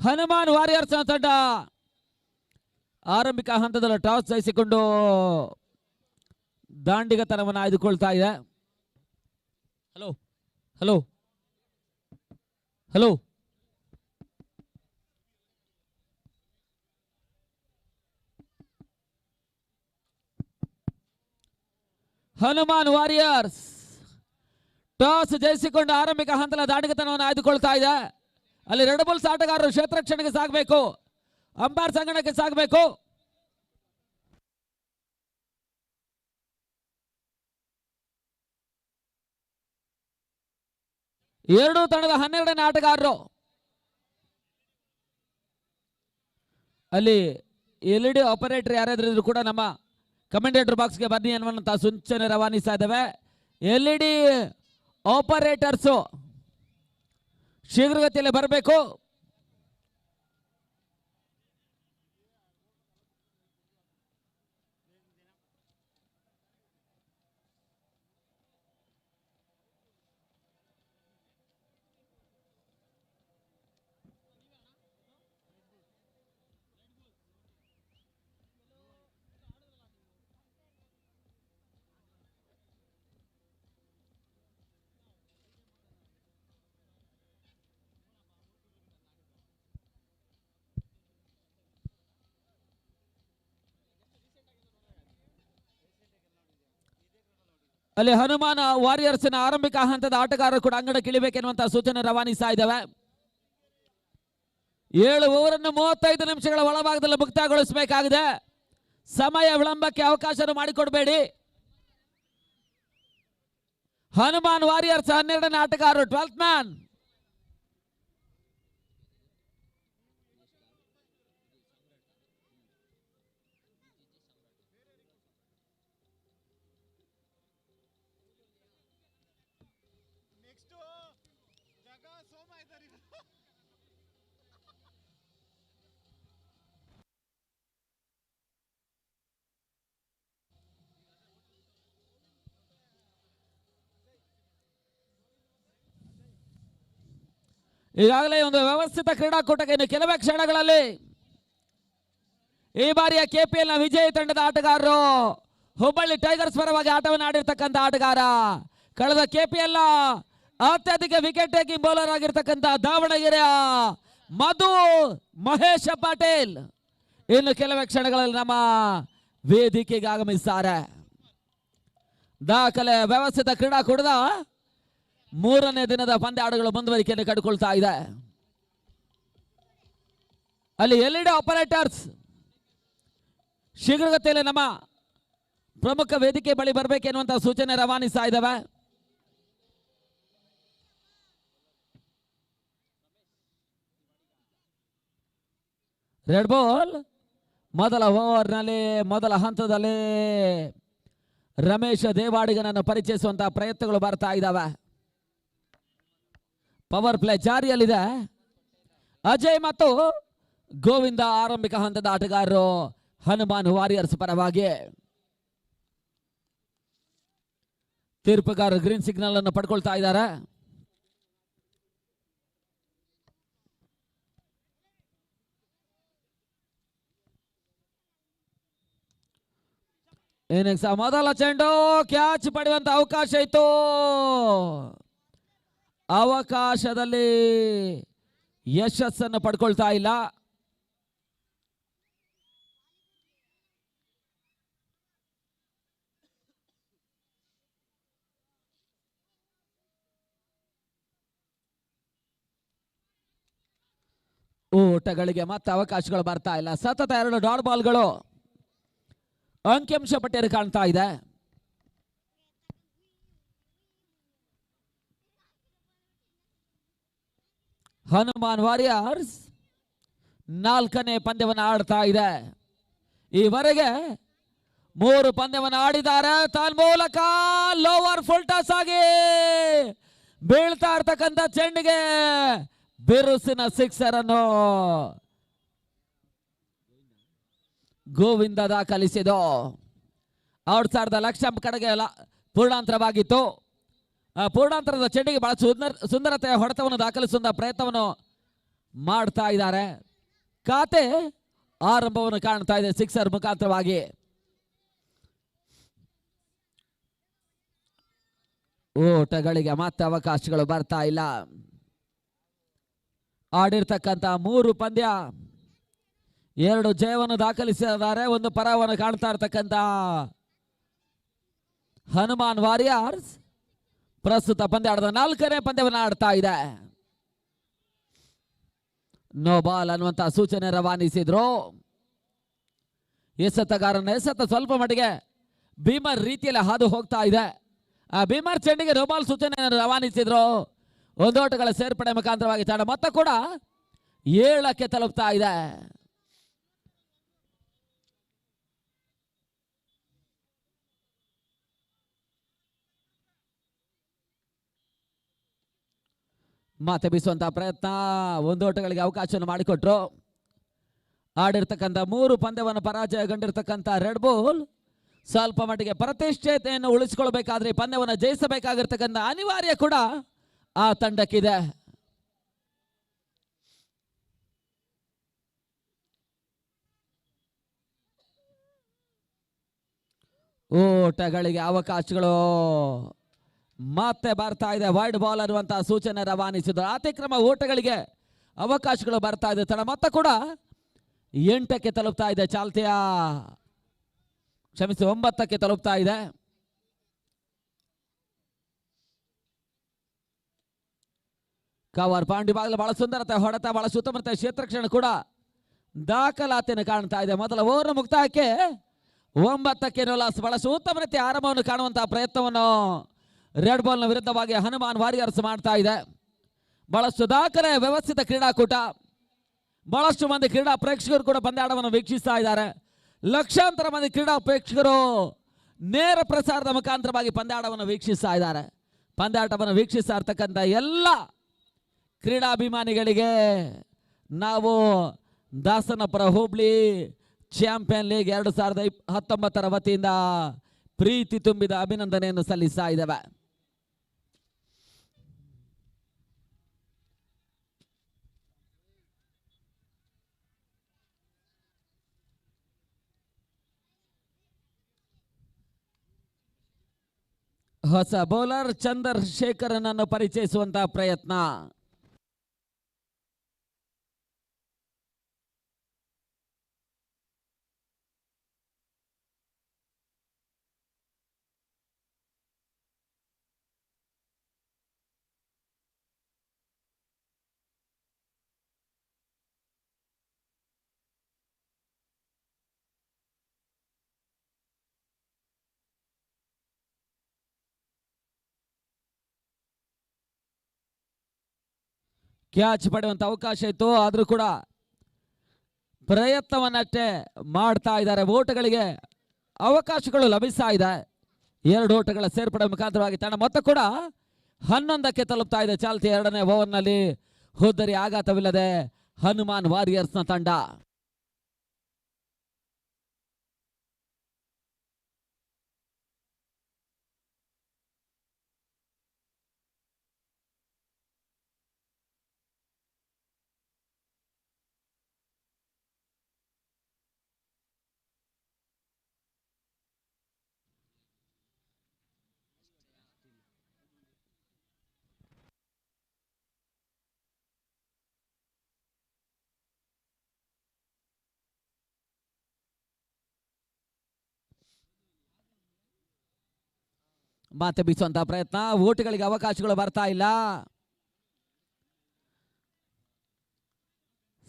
Hanuman warriors ತಂಡ ಆರಂಭಿಕ ಹಂತದಲ್ಲಿ ಟಾಸ್ ಜಯಿಸಿಕೊಂಡು ದಾಂಡಿಗತನವನ್ನು ಆಯ್ದುಕೊಳ್ತಾ ಇದೆ. Hello hello hello Hanuman warriors toss ಜಯಿಸಿಕೊಂಡು ಆರಂಭಿಕ ಹಂತದ ದಾಂಡಿಗತನವನ್ನು ಆಯ್ದುಕೊಳ್ತಾ ಇದೆ. ಅಲ್ಲಿ ರೆಡ್ ಬುಲ್ಸ್ ಆಟಗಾರರು ಕ್ಷೇತ್ರರಕ್ಷಣೆಗೆ ಸಾಗಬೇಕು, ಅಂಪೈರ್ ಸಂಗಣಕ್ಕೆ ಸಾಗಬೇಕು. ಎರಡೂ ತಂಡದ 12ನೇ ಆಟಗಾರರು ಅಲ್ಲಿ LED ಆಪರೇಟರ್ ಯಾರಾದ್ರೂ ಕೂಡ ನಮ್ಮ ಕಮೆಂಟೇಟರ್ ಬಾಕ್ಸ್ಗೆ ಬನ್ನಿ ಅನ್ನುವಂತ ಸೂಚನೆ ರವಾನಿಸ್ತಾ ಇದ್ದೇವೆ. LED ಆಪರೇಟರ್ಸು ಶೀಘ್ರಗತಿಯಲ್ಲಿ ಬರಬೇಕು. ಅಲ್ಲಿ ಹನುಮಾನ ವಾರಿಯರ್ಸ್ನ ಆರಂಭಿಕ ಹಂತದ ಆಟಗಾರರು ಕೂಡ ಅಂಗಡಕ್ಕೆ ಇಳಿಬೇಕೆನ್ನುವಂತಹ ಸೂಚನೆ ರವಾನಿಸ್ತಾ ಇದ್ದಾವೆ. 7 ಓವರನ್ನು 35 ನಿಮಿಷಗಳ ಒಳಭಾಗದಲ್ಲಿ ಮುಕ್ತಾಯಗೊಳಿಸಬೇಕಾಗಿದೆ. ಸಮಯ ವಿಳಂಬಕ್ಕೆ ಅವಕಾಶ ಮಾಡಿಕೊಡಬೇಡಿ. ಹನುಮಾನ್ ವಾರಿಯರ್ಸ್ 12ನೇ ಆಟಗಾರರು 12th ಮ್ಯಾನ್. ಈಗಾಗಲೇ ಒಂದು ವ್ಯವಸ್ಥಿತ ಕ್ರೀಡಾಕೂಟಕ್ಕೆ ಇನ್ನು ಕೆಲವೇ ಕ್ಷಣಗಳಲ್ಲಿ ಈ ಬಾರಿಯ KPL ನ ವಿಜಯಿ ತಂಡದ ಆಟಗಾರರು ಹುಬ್ಬಳ್ಳಿ ಟೈಗರ್ಸ್ ಪರವಾಗಿ ಆಟವನ್ನು ಆಡಿರ್ತಕ್ಕಂಥ ಆಟಗಾರ, ಕಳೆದ KPL ನ ಅತ್ಯಧಿಕ ವಿಕೆಟ್ ಟೇಕಿಂಗ್ ಬೌಲರ್ ಆಗಿರ್ತಕ್ಕಂಥ ದಾವಣಗೆರೆಯ ಮಧು ಮಹೇಶ ಪಾಟೀಲ್ ಇನ್ನು ಕೆಲವೇ ಕ್ಷಣಗಳಲ್ಲಿ ನಮ್ಮ ವೇದಿಕೆಗೆ ಆಗಮಿಸುತ್ತಾರೆ. ದಾಖಲೆ ವ್ಯವಸ್ಥಿತ ಕ್ರೀಡಾಕೂಟದ 3ನೇ ದಿನದ ಪಂದ್ಯಾಟಗಳು ಮುಂದುವರಿಕೆಯನ್ನು ಕಂಡುಕೊಳ್ತಾ ಇದೆ. ಅಲ್ಲಿ LED ಆಪರೇಟರ್ಸ್ ಶೀಘ್ರಗತಿಯಲ್ಲಿ ನಮ್ಮ ಪ್ರಮುಖ ವೇದಿಕೆ ಬಳಿ ಬರಬೇಕೆನ್ನುವಂತಹ ಸೂಚನೆ ರವಾನಿಸ್ತಾ ಇದ್ದಾವೆ. ರೆಡ್ ಬಾಲ್ ಮೊದಲ ಓವರ್ನಲ್ಲಿ ಮೊದಲ ಹಂತದಲ್ಲಿ ರಮೇಶ್ ದೇವಾಡಿಗನನ್ನು ಪರಿಚಯಿಸುವಂತಹ ಪ್ರಯತ್ನಗಳು ಬರ್ತಾ ಇದ್ದಾವೆ. ಪವರ್ ಪ್ಲೇ ಜಾರಿಯಲ್ಲಿದೆ. ಅಜಯ್ ಮತ್ತು ಗೋವಿಂದ ಆರಂಭಿಕ ಹಂತದ ಆಟಗಾರರು ಹನುಮಾನ್ ವಾರಿಯರ್ಸ್ ಪರವಾಗಿ. ತೀರ್ಪುಗಾರರು ಗ್ರೀನ್ ಸಿಗ್ನಲ್ ಅನ್ನು ಪಡ್ಕೊಳ್ತಾ ಇದ್ದಾರೆ. ಇನ್ನಿಂಗ್ಸ್ ಮೊದಲ ಚೆಂಡು ಕ್ಯಾಚ್ ಪಡೆಯುವಂತ ಅವಕಾಶ ಇತ್ತು. ಅವಕಾಶದಲ್ಲಿ ಯಶಸ್ಸನ್ನು ಪಡ್ಕೊಳ್ತಾ ಇಲ್ಲ. ಊಟಗಳಿಗೆ ಮತ್ತೆ ಅವಕಾಶಗಳು ಬರ್ತಾ ಇಲ್ಲ. ಸತತ 2 ಡಾಟ್ ಬಾಲ್ಗಳು ಅಂಕಿಅಂಶ ಪಟ್ಟಿಯಲ್ಲಿ ಕಾಣ್ತಾ ಇದೆ. ಹನುಮಾನ್ ವಾರಿಯರ್ಸ್ 4ನೇ ಪಂದ್ಯವನ್ನು ಆಡ್ತಾ ಇದೆ. ಈವರೆಗೆ 3 ಪಂದ್ಯವನ್ನು ಆಡಿದ್ದಾರೆ. ತನ್ಮೂಲಕ ಲೋವರ್ ಫುಲ್ ಟಾಸ್ ಆಗಿ ಬೀಳ್ತಾ ಇರ್ತಕ್ಕಂಥ ಚೆಂಡಿಗೆ ಬಿರುಸಿನ ಸಿಕ್ಸರ್ ಅನ್ನು ಗೋವಿಂದ ದಾಖಲಿಸಿದ್ದು. ಔಟ್ಸೈಡ್ ದ ಲಕ್ಷ್ಯ ಕಡೆಗೆ ಪೂರ್ಣಾಂತರವಾಗಿತ್ತು. ಪೂರ್ಣಾಂತರದ ಚೆಂಡಿಗೆ ಬಹಳ ಸುಂದರತೆಯ ಹೊಡೆತವನ್ನು ದಾಖಲಿಸುವ ಪ್ರಯತ್ನವನ್ನು ಮಾಡ್ತಾ ಇದ್ದಾರೆ. ಖಾತೆ ಆರಂಭವನ್ನು ಕಾಣ್ತಾ ಇದೆ ಸಿಕ್ಸರ್ ಮುಖಾಂತರವಾಗಿ. ಓಟಗಳಿಗೆ ಮತ್ತೆ ಅವಕಾಶಗಳು ಬರ್ತಾ ಇಲ್ಲ. ಆಡಿರ್ತಕ್ಕಂಥ 3 ಪಂದ್ಯ 2 ಜಯವನ್ನು ದಾಖಲಿಸಿದ್ದಾರೆ. ಒಂದು ಪರಾವನ್ನು ಕಾಣ್ತಾ ಇರ್ತಕ್ಕಂಥ ಹನುಮಾನ್ ವಾರಿಯರ್ಸ್ ಪ್ರಸ್ತುತ ಪಂದ್ಯಾಟದ 4ನೇ ಪಂದ್ಯವನ್ನು ಆಡ್ತಾ ಇದೆ. ನೋ ಬಾಲ್ ಅನ್ನುವಂತ ಸೂಚನೆ ರವಾನಿಸಿದ್ರು. ಎಸೆತಗಾರನ ಎಸೆತ ಸ್ವಲ್ಪ ಮಟ್ಟಿಗೆ ಭೀಮರ್ ರೀತಿಯಲ್ಲಿ ಹಾದು ಹೋಗ್ತಾ ಇದೆ. ಆ ಭೀಮರ್ ಚೆಂಡಿಗೆ ನೋ ಬಾಲ್ ಸೂಚನೆ ರವಾನಿಸಿದ್ರು. ಒಂದೋಟಗಳ ಸೇರ್ಪಡೆ ಮುಖಾಂತರವಾಗಿ ತಂಡ ಮೊತ್ತ ಕೂಡ 7ಕ್ಕೆ ತಲುಪ್ತಾ ಇದೆ. ಮಾತೆ ಬೀಸುವಂತಹ ಪ್ರಯತ್ನ, ಒಂದೋಟಗಳಿಗೆ ಅವಕಾಶವನ್ನು ಮಾಡಿಕೊಟ್ರು. ಆಡಿರ್ತಕ್ಕಂಥ 3 ಪಂದ್ಯವನ್ನು ಪರಾಜಯಗೊಂಡಿರ್ತಕ್ಕಂಥ ರೆಡ್ ಬುಲ್ ಸ್ವಲ್ಪ ಮಟ್ಟಿಗೆ ಪ್ರತಿಷ್ಠೆಯನ್ನು ಉಳಿಸಿಕೊಳ್ಬೇಕಾದ್ರೆ ಪಂದ್ಯವನ್ನು ಜಯಿಸಬೇಕಾಗಿರ್ತಕ್ಕಂಥ ಅನಿವಾರ್ಯ ಕೂಡ ಆ ತಂಡಕ್ಕಿದೆ. ಓಟಗಳಿಗೆ ಅವಕಾಶಗಳು ಮತ್ತೆ ಬರ್ತಾ ಇದೆ. ವೈಡ್ ಬಾಲ್ ಅನ್ನುವಂತಹ ಸೂಚನೆ ರವಾನಿಸಿದ್ರು. ಅತಿಕ್ರಮ ಓಟಗಳಿಗೆ ಅವಕಾಶಗಳು ಬರ್ತಾ ಇದೆ. ತಡ ಮೊತ್ತ ಕೂಡ 8ಕ್ಕೆ ತಲುಪ್ತಾ ಇದೆ. ಚಾಲ್ತಿಯ 9ಕ್ಕೆ ತಲುಪ್ತಾ ಇದೆ. ಕವರ್ ಪಾಂಡಿ ಬಾಗಿಲು ಬಹಳ ಸುಂದರತೆ ಹೊಡೆತ, ಬಹಳ ಸುತ್ತಮುತ್ತ ಕ್ಷೇತ್ರಕ್ಷಣ ಕೂಡ ದಾಖಲಾತಿಯನ್ನು ಕಾಣ್ತಾ ಇದೆ. ಮೊದಲ ಓವರ್ ಮುಕ್ತಾಯಕ್ಕೆ 9ಕ್ಕೆ ನೋಲಾಸ್ ಬಹಳ ಉತ್ತಮ ರೀತಿಯ ಆರಂಭವನ್ನು ಕಾಣುವಂತಹ ಪ್ರಯತ್ನವನ್ನು ರೆಡ್ ಬಾಲ್ನ ವಿರುದ್ಧವಾಗಿ ಹನುಮಾನ್ ವಾರಿಯರ್ಸ್ ಮಾಡ್ತಾ ಇದೆ. ಬಹಳಷ್ಟು ದಾಖಲೆ ವ್ಯವಸ್ಥಿತ ಕ್ರೀಡಾಕೂಟ. ಬಹಳಷ್ಟು ಮಂದಿ ಕ್ರೀಡಾ ಪ್ರೇಕ್ಷಕರು ಕೂಡ ಪಂದ್ಯಾಟವನ್ನು ವೀಕ್ಷಿಸ್ತಾ ಇದ್ದಾರೆ. ಲಕ್ಷಾಂತರ ಮಂದಿ ಕ್ರೀಡಾ ಪ್ರೇಕ್ಷಕರು ನೇರ ಪ್ರಸಾರದ ಮುಖಾಂತರವಾಗಿ ಪಂದ್ಯಾಟವನ್ನು ವೀಕ್ಷಿಸ್ತಾ ಇದ್ದಾರೆ. ಪಂದ್ಯಾಟವನ್ನು ವೀಕ್ಷಿಸ್ತಾ ಇರ್ತಕ್ಕಂಥ ಎಲ್ಲ ಕ್ರೀಡಾಭಿಮಾನಿಗಳಿಗೆ ನಾವು ದಾಸನಪುರ ಹೋಬಳಿ ಚಾಂಪಿಯನ್ ಲೀಗ್ 2019 ವತಿಯಿಂದ ಪ್ರೀತಿ ತುಂಬಿದ ಅಭಿನಂದನೆಯನ್ನು ಸಲ್ಲಿಸ್ತಾ ಇದ್ದೇವೆ. ಹೊಸ ಬೌಲರ್ ಚಂದ್ರಶೇಖರನನ್ನು ಪರಿಚಯಿಸುವಂತಹ ಪ್ರಯತ್ನ. ಕ್ಯಾಚ್ ಪಡೆಯುವಂತ ಅವಕಾಶ ಇತ್ತು, ಆದ್ರೂ ಕೂಡ ಪ್ರಯತ್ನವನ್ನಷ್ಟೇ ಮಾಡ್ತಾ ಇದ್ದಾರೆ. ಓಟಗಳಿಗೆ ಅವಕಾಶಗಳು ಲಭಿಸ್ತಾ ಇದೆ. 2 ಓಟಗಳ ಸೇರ್ಪಡೆ ಮುಖಾಂತರವಾಗಿ ತಂಡ ಮೊತ್ತ ಕೂಡ 11ಕ್ಕೆ ತಲುಪ್ತಾ ಇದೆ. ಚಾಲ್ತಿ 2ನೇ ಓವರ್ನಲ್ಲಿ ಹುದ್ದರಿ ಆಘಾತವಿಲ್ಲದೆ ಹನುಮಾನ್ ವಾರಿಯರ್ಸ್ನ ತಂಡ. ಮತ್ತೆ ಬೀಸುವಂತಹ ಪ್ರಯತ್ನ, ಓಟುಗಳಿಗೆ ಅವಕಾಶಗಳು ಬರ್ತಾ ಇಲ್ಲ.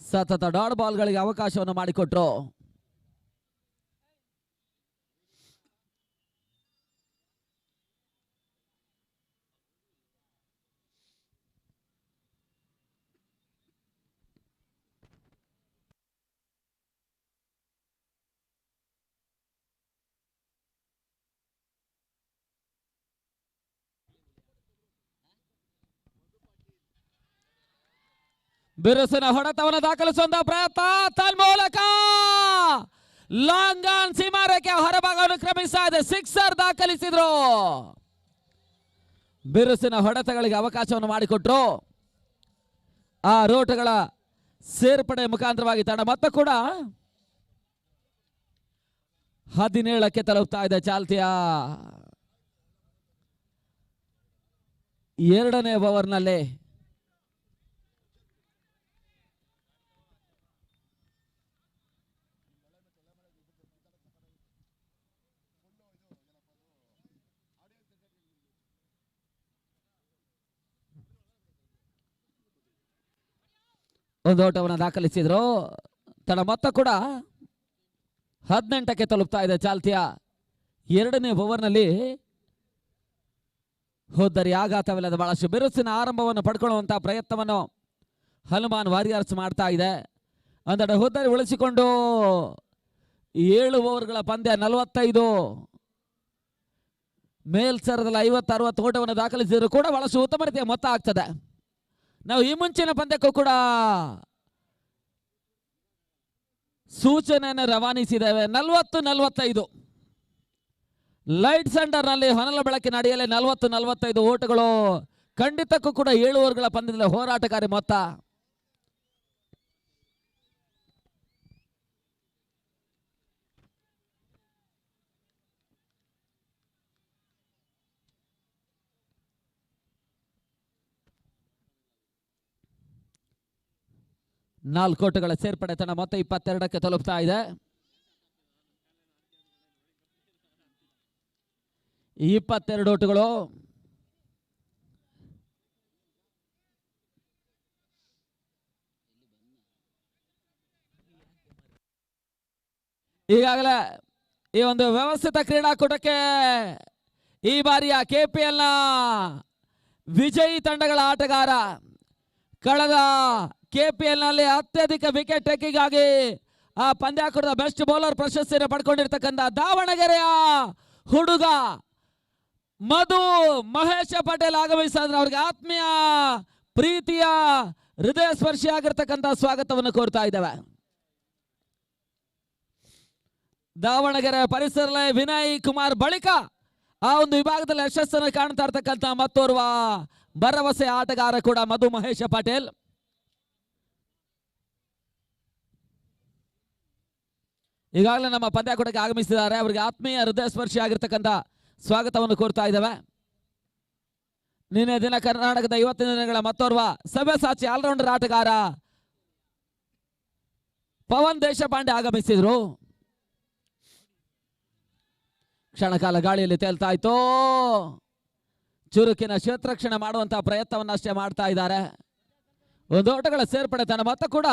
ಸತತ ಡಾಟ್ ಬಾಲ್ಗಳಿಗೆ ಅವಕಾಶವನ್ನು ಮಾಡಿಕೊಟ್ರು. ಬಿರುಸಿನ ಹೊಡೆತವನ್ನು ದಾಖಲಿಸುವಂತಹ ಪ್ರಯತ್ನ, ತನ್ಮೂಲಕ ಲಾಂಗ್ ಆನ್ ಸೀಮಾರೇಖೆ ಹೊರಭಾಗವನ್ನು ಕ್ರಮಿಸ್ತಾ ಇದೆ. ಸಿಕ್ಸರ್ ದಾಖಲಿಸಿದ್ರು. ಬಿರುಸಿನ ಹೊಡೆತಗಳಿಗೆ ಅವಕಾಶವನ್ನು ಮಾಡಿಕೊಟ್ರು. ಆ ರೋಟಗಳ ಸೇರ್ಪಡೆ ಮುಖಾಂತರವಾಗಿ ತಂಡ ಮತ್ತೆ ಕೂಡ 17ಕ್ಕೆ ತಲುಪ್ತಾ ಇದೆ. ಚಾಲ್ತಿಯ 2ನೇ ಓವರ್ನಲ್ಲಿ ಒಂದು ಓಟವನ್ನು ದಾಖಲಿಸಿದ್ರು. ತಡ ಮೊತ್ತ ಕೂಡ 18ಕ್ಕೆ ತಲುಪ್ತಾ ಇದೆ. ಚಾಲ್ತಿಯ 2ನೇ ಓವರ್ನಲ್ಲಿ ಹೋದರೆ ಆಘಾತವಿಲ್ಲದ ಬಹಳಷ್ಟು ಬಿರುಸಿನ ಆರಂಭವನ್ನು ಪಡ್ಕೊಳ್ಳುವಂತಹ ಪ್ರಯತ್ನವನ್ನು ಹನುಮಾನ್ ವಾರಿಯರ್ಸ್ ಮಾಡ್ತಾ ಇದೆ. ಒಂದೆಡೆ ಹೋದರೆ ಉಳಿಸಿಕೊಂಡು 7 ಓವರ್ಗಳ ಪಂದ್ಯ 45 ಮೇಲ್ಸರದಲ್ಲಿ 50-60 ಓಟವನ್ನು ದಾಖಲಿಸಿದ್ರು ಕೂಡ ಬಹಳಷ್ಟು ಉತ್ತಮ ರೀತಿಯ ಮೊತ್ತ ಆಗ್ತದೆ. ನಾವು ಈ ಮುಂಚಿನ ಪಂದ್ಯಕ್ಕೂ ಕೂಡ ಸೂಚನೆಯನ್ನು ರವಾನಿಸಿದ್ದೇವೆ. 40-45 ಲೈಟ್ ಸೆಂಟರ್ನಲ್ಲಿ ಹೊನಲ ಬೆಳಕಿನ ಅಡಿಯಲ್ಲಿ 40-45 ಓಟಗಳು. ಖಂಡಿತಕ್ಕೂ ಕೂಡ 7 ಓವರ್ಗಳ ಪಂದ್ಯದಲ್ಲಿ ಹೋರಾಟಕಾರಿ ಮೊತ್ತ. ನಾಲ್ಕು ಓಟಗಳ ಸೇರ್ಪಡೆ ತನ್ನ ಮೊತ್ತ 22ಕ್ಕೆ ತಲುಪ್ತಾ ಇದೆ. 22 ಓಟಗಳು. ಈಗಾಗಲೇ ಈ ಒಂದು ವ್ಯವಸ್ಥಿತ ಕ್ರೀಡಾಕೂಟಕ್ಕೆ ಈ ಬಾರಿಯ KPL ನ ವಿಜಯಿ ತಂಡಗಳ ಆಟಗಾರ, ಕಳೆದ KPL ನಲ್ಲಿ ಅತ್ಯಧಿಕ ವಿಕೆಟ್ ಟೇಕಿಂಗ್ ಆಗಿ ಆ ಪಂದ್ಯಾಕೂಟದ ಬೆಸ್ಟ್ ಬೌಲರ್ ಪ್ರಶಸ್ತಿಯನ್ನು ಪಡ್ಕೊಂಡಿರ್ತಕ್ಕಂಥ ದಾವಣಗೆರೆಯ ಹುಡುಗ ಮಧು ಮಹೇಶ ಪಟೇಲ್ ಆಗಮಿಸಿದ್ರೆ ಅವರಿಗೆ ಆತ್ಮೀಯ ಪ್ರೀತಿಯ ಹೃದಯ ಸ್ಪರ್ಶಿಯಾಗಿರ್ತಕ್ಕಂಥ ಸ್ವಾಗತವನ್ನು ಕೋರ್ತಾ ಇದ್ದೇವೆ. ದಾವಣಗೆರೆ ಪರಿಸರದಲ್ಲಿ ವಿನಯ್ ಕುಮಾರ್ ಬಳಿಕ ಆ ಒಂದು ವಿಭಾಗದಲ್ಲಿ ಯಶಸ್ಸನ್ನು ಕಾಣ್ತಾ ಇರ್ತಕ್ಕಂಥ ಮತ್ತೋರ್ವ ಭರವಸೆ ಆಟಗಾರ ಕೂಡ ಮಧು ಮಹೇಶ ಪಟೇಲ್. ಈಗಾಗಲೇ ನಮ್ಮ ಪಂದ್ಯಾಕೂಟಕ್ಕೆ ಆಗಮಿಸಿದ್ದಾರೆ. ಅವರಿಗೆ ಆತ್ಮೀಯ ಹೃದಯ ಸ್ಪರ್ಶಿ ಆಗಿರ್ತಕ್ಕಂಥ ಸ್ವಾಗತವನ್ನು ಕೋರ್ತಾ ಇದ್ದೇವೆ. ನಿನ್ನೆ ದಿನ ಕರ್ನಾಟಕದ 50 ದಿನಗಳ ಮತ್ತೋರ್ವ ಸವ್ಯಸಾಚಿ ಆಲ್ರೌಂಡರ್ ಆಟಗಾರ ಪವನ್ ದೇಶಪಾಂಡೆ ಆಗಮಿಸಿದ್ರು. ಕ್ಷಣಕಾಲ ಗಾಳಿಯಲ್ಲಿ ತೇಲ್ತಾ ಇತ್ತು. ಚುರುಕಿನ ಕ್ಷೇತ್ರಕ್ಷಣೆ ಮಾಡುವಂತಹ ಪ್ರಯತ್ನವನ್ನು ಅಷ್ಟೇ ಮಾಡ್ತಾ ಇದ್ದಾರೆ. ಒಂದು ಓಟಗಳ ಸೇರ್ಪಡೆ ತನ್ನ ಮೊತ್ತ ಕೂಡ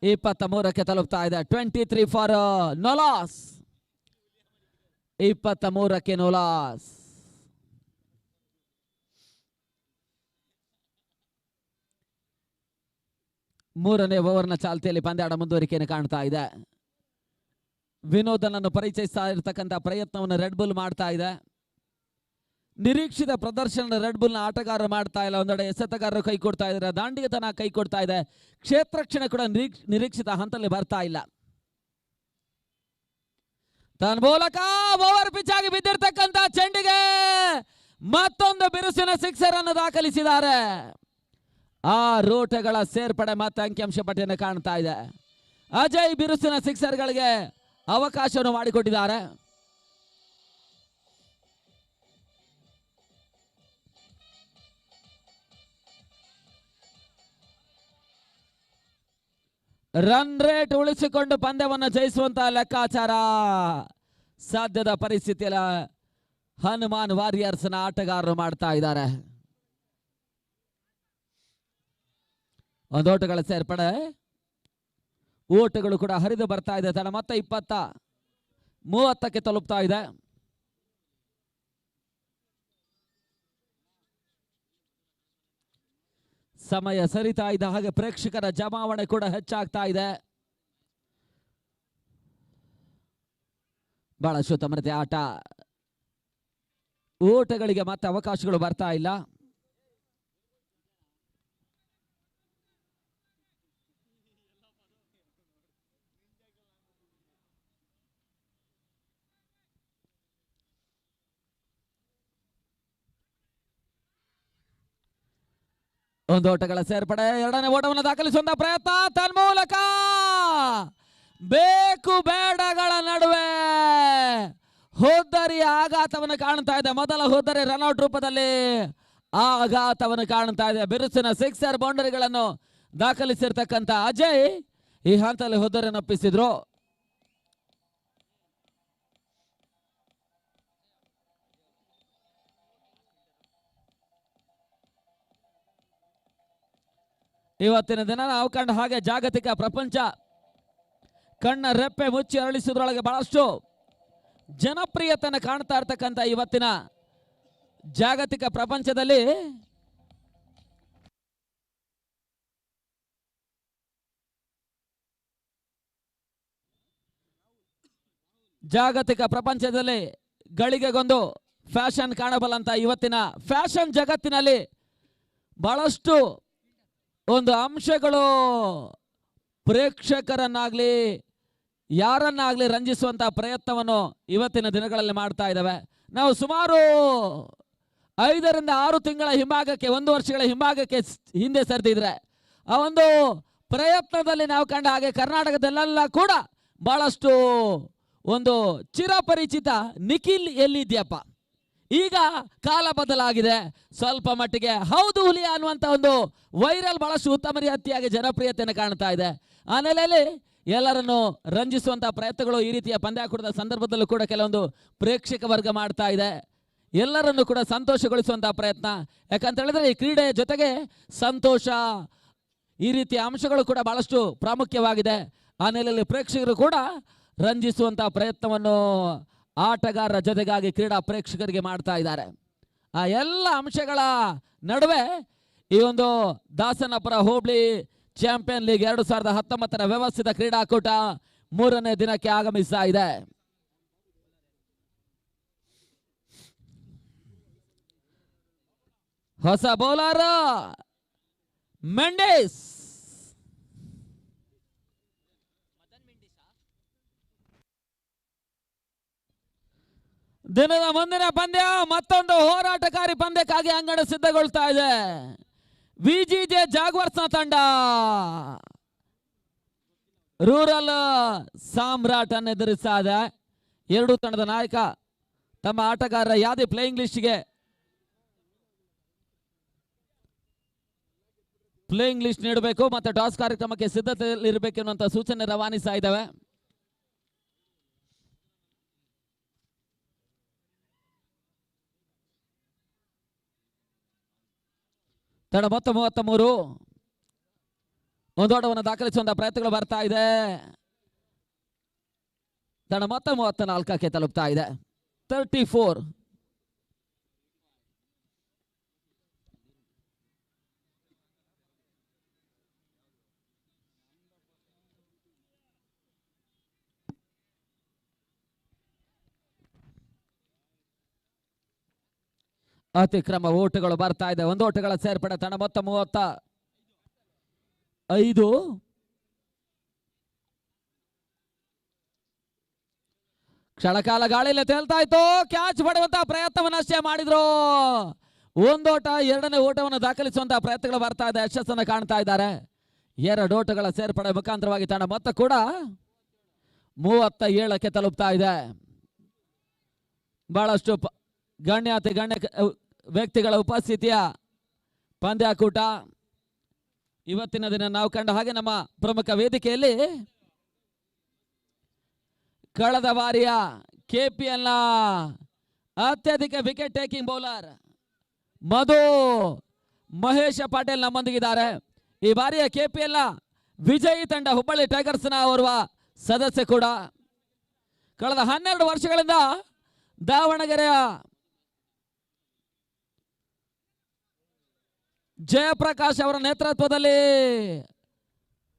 23ಕ್ಕೆ ತಲುಪ್ತಾ ಇದೆ. 23 ಫಾರ್ ನೋ ಲಾಸ್. 23ಕ್ಕೆ ನೋ ಲಾಸ್. ಮೂರನೇ ಓವರ್ನ ಚಾಲ್ತಿಯಲ್ಲಿ ಪಂದ್ಯಾಟ ಮುಂದುವರಿಕೆಯನ್ನು ಕಾಣ್ತಾ ಇದೆ. ವಿನೋದನನ್ನು ಪರಿಚಯಿಸ್ತಾ ಇರತಕ್ಕಂಥ ಪ್ರಯತ್ನವನ್ನು ರೆಡ್ ಬುಲ್ ಮಾಡ್ತಾ ಇದೆ. ನಿರೀಕ್ಷಿತ ಪ್ರದರ್ಶನ ರೆಡ್ ಬುಲ್ನ ಆಟಗಾರರು ಮಾಡ್ತಾ ಇಲ್ಲ. ಒಂದೆಡೆ ಎಸೆತಗಾರರು ಕೈ ಕೊಡ್ತಾ ಇದ್ದಾರೆ, ದಾಂಡಿಗತನ ಕೈ ಕೊಡ್ತಾ ಇದೆ. ಕ್ಷೇತ್ರಕ್ಷಣೆ ಕೂಡ ನಿರೀಕ್ಷಿತ ಹಂತದಲ್ಲಿ ಬರ್ತಾ ಇಲ್ಲ. ತನ್ನ ಮೂಲಕ ಓವರ್ ಪಿಚ್ ಆಗಿ ಬಿದ್ದಿರ್ತಕ್ಕಂಥ ಚೆಂಡಿಗೆ ಮತ್ತೊಂದು ಬಿರುಸಿನ ಸಿಕ್ಸರ್ ಅನ್ನು ದಾಖಲಿಸಿದ್ದಾರೆ. ಆ ರೋಟಗಳ ಸೇರ್ಪಡೆ ಮತ್ತೆ ಅಂಕಿಅಂಶ ಪಟ್ಟಿಯನ್ನು ಕಾಣ್ತಾ ಇದೆ. ಅಜಯ್ ಬಿರುಸಿನ ಸಿಕ್ಸರ್ಗಳಿಗೆ ಅವಕಾಶವನ್ನು ಮಾಡಿಕೊಟ್ಟಿದ್ದಾರೆ. ರನ್ ರೇಟ್ ಉಳಿಸಿಕೊಂಡು ಪಂದ್ಯವನ್ನು ಜಯಿಸುವಂತಹ ಲೆಕ್ಕಾಚಾರ ಸಾಧ್ಯದ ಪರಿಸ್ಥಿತಿಯಲ್ಲಿ ಹನುಮಾನ್ ವಾರಿಯರ್ಸ್ನ ಆಟಗಾರರು ಮಾಡ್ತಾ ಇದ್ದಾರೆ. ಒಂದು ಓಟಗಳ ಸೇರ್ಪಡೆ, ಓಟಗಳು ಕೂಡ ಹರಿದು ಬರ್ತಾ ಇದೆ. ತನ್ನ ಮತ್ತೆ 20-30ಕ್ಕೆ ತಲುಪ್ತಾ ಇದೆ. ಸಮಯ ಸರಿತಾ ಇದೆ, ಹಾಗೆ ಪ್ರೇಕ್ಷಕರ ಜಮಾವಣೆ ಕೂಡ ಹೆಚ್ಚಾಗ್ತಾ ಇದೆ. ಬಹಳ ಶುತಮೃತಿ ಆಟ. ಓಟಗಳಿಗೆ ಮತ್ತೆ ಅವಕಾಶಗಳು ಬರ್ತಾ ಇಲ್ಲ. ಒಂದು ಓಟಗಳ ಸೇರ್ಪಡೆ, ಎರಡನೇ ಓಟವನ್ನು ದಾಖಲಿಸುವಂತ ಪ್ರಯತ್ನ ತನ್ಮೂಲಕ ಬೇಕು ಬೇಡಗಳ ನಡುವೆ ಹೋದ್ದರಿ ಆಘಾತವನ್ನು ಕಾಣ್ತಾ ಇದೆ. ಮೊದಲ ಹೋದರೆ ರನ್ಔಟ್ ರೂಪದಲ್ಲಿ ಆಘಾತವನ್ನು ಕಾಣ್ತಾ ಇದೆ. ಬಿರುಸಿನ ಸಿಕ್ಸರ್ ಬೌಂಡರಿಗಳನ್ನು ದಾಖಲಿಸಿರ್ತಕ್ಕಂಥ ಅಜಯ್ ಈ ಹಂತದಲ್ಲಿ ಹೋದರನ್ನು ಒಪ್ಪಿಸಿದ್ರು. ಇವತ್ತಿನ ದಿನ ನಾವು ಕಂಡ ಹಾಗೆ ಜಾಗತಿಕ ಪ್ರಪಂಚ ಕಣ್ಣ ರೆಪ್ಪೆ ಮುಚ್ಚಿ ಅರಳಿಸುವುದರೊಳಗೆ ಬಹಳಷ್ಟು ಜನಪ್ರಿಯತೆಯನ್ನು ಕಾಣ್ತಾ ಇರ್ತಕ್ಕಂಥ ಇವತ್ತಿನ ಜಾಗತಿಕ ಪ್ರಪಂಚದಲ್ಲಿ ಗಳಿಗೆಗೊಂದು ಫ್ಯಾಷನ್ ಕಾಣಬಲ್ಲಂತ ಇವತ್ತಿನ ಫ್ಯಾಷನ್ ಜಗತ್ತಿನಲ್ಲಿ ಬಹಳಷ್ಟು ಒಂದು ಅಂಶಗಳು ಪ್ರೇಕ್ಷಕರನ್ನಾಗ್ಲಿ ಯಾರನ್ನಾಗ್ಲಿ ರಂಜಿಸುವಂತ ಪ್ರಯತ್ನವನ್ನು ಇವತ್ತಿನ ದಿನಗಳಲ್ಲಿ ಮಾಡ್ತಾ ಇದ್ದಾವೆ. ನಾವು ಸುಮಾರು 5 ರಿಂದ 6 ತಿಂಗಳ ಹಿಂಭಾಗಕ್ಕೆ, 1 ವರ್ಷಗಳ ಹಿಂಭಾಗಕ್ಕೆ ಹಿಂದೆ ಸರಿದಿದ್ರೆ ಆ ಒಂದು ಪ್ರಯತ್ನದಲ್ಲಿ ನಾವು ಕಂಡ ಹಾಗೆ ಕರ್ನಾಟಕದಲ್ಲೆಲ್ಲ ಕೂಡ ಬಹಳಷ್ಟು ಒಂದು ಚಿರಪರಿಚಿತ ನಿಖಿಲ್ ಎಲ್ಲಿದ್ಯಪ್ಪ. ಈಗ ಕಾಲ ಬದಲಾಗಿದೆ, ಸ್ವಲ್ಪ ಮಟ್ಟಿಗೆ ಹೌದು ಹುಲಿ ಅನ್ನುವಂಥ ಒಂದು ವೈರಲ್ ಬಹಳಷ್ಟು ಉತ್ತಮ ರೀತಿಯಾಗಿ ಜನಪ್ರಿಯತೆಯನ್ನು ಕಾಣ್ತಾ ಇದೆ. ಆ ನೆಲೆಯಲ್ಲಿ ಎಲ್ಲರನ್ನು ರಂಜಿಸುವಂತಹ ಪ್ರಯತ್ನಗಳು ಈ ರೀತಿಯ ಪಂದ್ಯಾಕೂಟದ ಸಂದರ್ಭದಲ್ಲೂ ಕೂಡ ಕೆಲವೊಂದು ಪ್ರೇಕ್ಷಕ ವರ್ಗ ಮಾಡ್ತಾ ಇದೆ. ಎಲ್ಲರನ್ನು ಕೂಡ ಸಂತೋಷಗೊಳಿಸುವಂತಹ ಪ್ರಯತ್ನ, ಯಾಕಂತ ಹೇಳಿದ್ರೆ ಈ ಕ್ರೀಡೆಯ ಜೊತೆಗೆ ಸಂತೋಷ ಈ ರೀತಿಯ ಅಂಶಗಳು ಕೂಡ ಬಹಳಷ್ಟು ಪ್ರಾಮುಖ್ಯವಾಗಿದೆ. ಆ ನೆಲೆಯಲ್ಲಿ ಪ್ರೇಕ್ಷಕರು ಕೂಡ ರಂಜಿಸುವಂತಹ ಪ್ರಯತ್ನವನ್ನು ಆಟಗಾರರ ಜೊತೆಗಾಗಿ ಕ್ರೀಡಾ ಪ್ರೇಕ್ಷಕರಿಗೆ ಮಾಡ್ತಾ ಇದ್ದಾರೆ. ಆ ಎಲ್ಲ ಅಂಶಗಳ ನಡುವೆ ಈ ಒಂದು ದಾಸನಪುರ ಹೋಬಳಿ ಚಾಂಪಿಯನ್ ಲೀಗ್ 2019ರ ವ್ಯವಸ್ಥಿತ ಕ್ರೀಡಾಕೂಟ 3ನೇ ದಿನಕ್ಕೆ ಆಗಮಿಸ್ತಾ ಇದೆ. ಹೊಸ ಬೌಲರ್ ಮೆಂಡಿಸ್, ದಿನದ ಮುಂದಿನ ಪಂದ್ಯ ಮತ್ತೊಂದು ಹೋರಾಟಕಾರಿ ಪಂದ್ಯಕ್ಕಾಗಿ ಅಂಗಣ ಸಿದ್ಧಗೊಳ್ತಾ ಇದೆ. ವಿಜಿಜೆ ಜಾಗ್ವರ್ಸ್ನ ತಂಡ ರೂರಲ್ ಸಾಮ್ರಾಟ್ ಅನ್ನು ಎದುರಿಸ್ತಾ ಇದೆ. ಎರಡೂ ತಂಡದ ನಾಯಕ ತಮ್ಮ ಆಟಗಾರರ ಯಾದಿ ಪ್ಲೇಯಿಂಗ್ ಲಿಸ್ಟ್ ನೀಡಬೇಕು ಮತ್ತು ಟಾಸ್ ಕಾರ್ಯಕ್ರಮಕ್ಕೆ ಸಿದ್ಧತೆಯಲ್ಲಿರಬೇಕು ಎನ್ನುವಂತ ಸೂಚನೆ ರವಾನಿಸ್ತಾ ಇದ್ದಾವೆ. ತಂಡ ಮೊತ್ತ 33 ಒಂದೋಟವನ್ನು ದಾಖಲಿಸುವಂತಹ ಪ್ರಯತ್ನಗಳು ಬರ್ತಾ ಇದೆ. ತಂಡ ಮೊತ್ತ 34ಕ್ಕೆ ತಲುಪ್ತಾ ಇದೆ. 34. ಅತಿಕ್ರಮ ಓಟಗಳು ಬರ್ತಾ ಇದೆ. ಒಂದು ಓಟಗಳ ಸೇರ್ಪಡೆ. ತಂಡ ಮೊತ್ತ 35. ಕ್ಷಣಕಾಲ ಗಾಳಿಯಲ್ಲಿ ತೇಲ್ತಾ ಇತ್ತು. ಕ್ಯಾಚ್ ಪಡೆಯುವಂತಹ ಪ್ರಯತ್ನವನ್ನು ಅಷ್ಟೇ ಮಾಡಿದ್ರು. ಒಂದೋಟ, ಎರಡನೇ ಓಟವನ್ನು ದಾಖಲಿಸುವಂತಹ ಪ್ರಯತ್ನಗಳು ಬರ್ತಾ ಇದೆ. ಯಶಸ್ಸನ್ನು ಕಾಣ್ತಾ ಇದ್ದಾರೆ. 2 ಓಟಗಳ ಸೇರ್ಪಡೆ ಮುಖಾಂತರವಾಗಿ ತಂಡ ಮೊತ್ತ ಕೂಡ 37ಕ್ಕೆ ತಲುಪ್ತಾ ಇದೆ. ಬಹಳಷ್ಟು ಗಣ್ಯ ವ್ಯಕ್ತಿಗಳ ಉಪಸ್ಥಿತಿಯ ಪಂದ್ಯಾಕೂಟ ಇವತ್ತಿನ ದಿನ ನಾವು ಕಂಡ ಹಾಗೆ ನಮ್ಮ ಪ್ರಮುಖ ವೇದಿಕೆಯಲ್ಲಿ ಕಳೆದ ಬಾರಿಯ ಕೆಪಿಎಲ್ ನ ಅತ್ಯಧಿಕ ವಿಕೆಟ್ ಟೇಕಿಂಗ್ ಬೌಲರ್ ಮಧು ಮಹೇಶ ಪಾಟೀಲ್ ನಮ್ಮೊಂದಿಗಿದ್ದಾರೆ. ಈ ಬಾರಿಯ ಕೆಪಿಎಲ್ ನ ವಿಜಯಿ ತಂಡ ಹುಬ್ಬಳ್ಳಿ ಟೈಗರ್ಸ್ ನ ಓರ್ವ ಸದಸ್ಯ ಕೂಡ. ಕಳೆದ 12 ವರ್ಷಗಳಿಂದ ದಾವಣಗೆರೆಯ ಜಯಪ್ರಕಾಶ್ ಅವರ ನೇತೃತ್ವದಲ್ಲಿ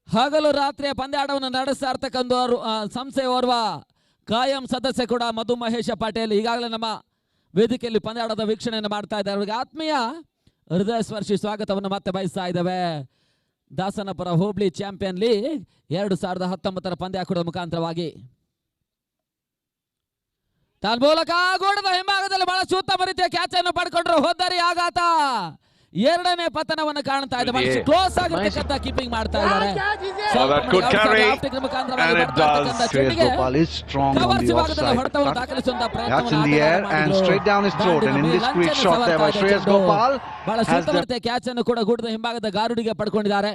ಹಗಲು ರಾತ್ರಿಯ ಪಂದ್ಯಾಟವನ್ನು ನಡೆಸ್ತಾ ಇರ್ತಕ್ಕಂಥ ಸಂಸ್ಥೆಯ ಓರ್ವ ಕಾಯಂ ಸದಸ್ಯ ಕೂಡ ಮಧು ಮಹೇಶ ಪಾಟೀಲ್ ಈಗಾಗಲೇ ನಮ್ಮ ವೇದಿಕೆಯಲ್ಲಿ ಪಂದ್ಯಾಟದ ವೀಕ್ಷಣೆಯನ್ನು ಮಾಡ್ತಾ ಇದ್ದಾರೆ. ಅವರಿಗೆ ಆತ್ಮೀಯ ಹೃದಯ ಸ್ಪರ್ಶಿ ಸ್ವಾಗತವನ್ನು ಮತ್ತೆ ಬಯಸ್ತಾ ಇದ್ದೇವೆ. ದಾಸನಪುರ ಹೋಬಳಿ ಚಾಂಪಿಯನ್ ಲೀಗ್ 2019ರ ಪಂದ್ಯಾಕೂಟದ ಮುಖಾಂತರವಾಗಿ ಮೂಲಕ ಗೋಡದ ಹಿಂಭಾಗದಲ್ಲಿ ಬಹಳ ಉತ್ತಮ ರೀತಿಯ ಕ್ಯಾಚ್ ಅನ್ನು ಪಡ್ಕೊಂಡ್ರು. ಹೋದ್ದರಿ ಆಘಾತ ಎರಡನೇ ಪತನವನ್ನು ಕಾಣ್ತಾ ಇದೆ. ಬಹಳ ಕ್ಲೋಸ್ ಆಗಿರ್ತಕ್ಕಂಥ ಕೀಪಿಂಗ್ ಮಾಡ್ತಾ ಇದ್ದಾರೆ. ಹೊಡೆತವನ್ನು ದಾಖಲಿಸುವಂತಹ ಬಹಳ ಸೂಕ್ತವಾದ ಕ್ಯಾಚ್ ಅನ್ನು ಕೂಡ ಗೂಡದ ಹಿಂಭಾಗದ ಗಾರುಡಿಗೆ ಪಡ್ಕೊಂಡಿದ್ದಾರೆ.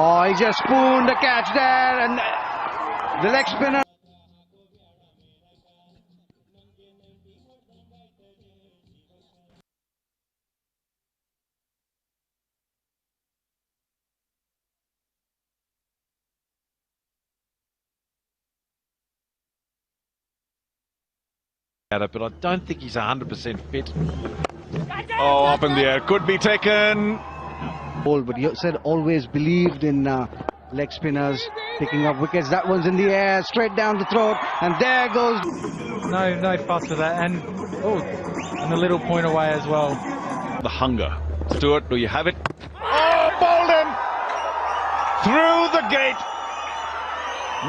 Oh, he just spooned the catch there, and the leg spinner. But I don't think he's 100% fit. Oh, up in the air, could be taken. But you said always believed in leg spinners picking up wickets. That one's in the air, straight down the throat, and there goes. No fuss with that, and a little point away as well. The hunger. Stuart, do you have it? Oh, bowled him through the gate.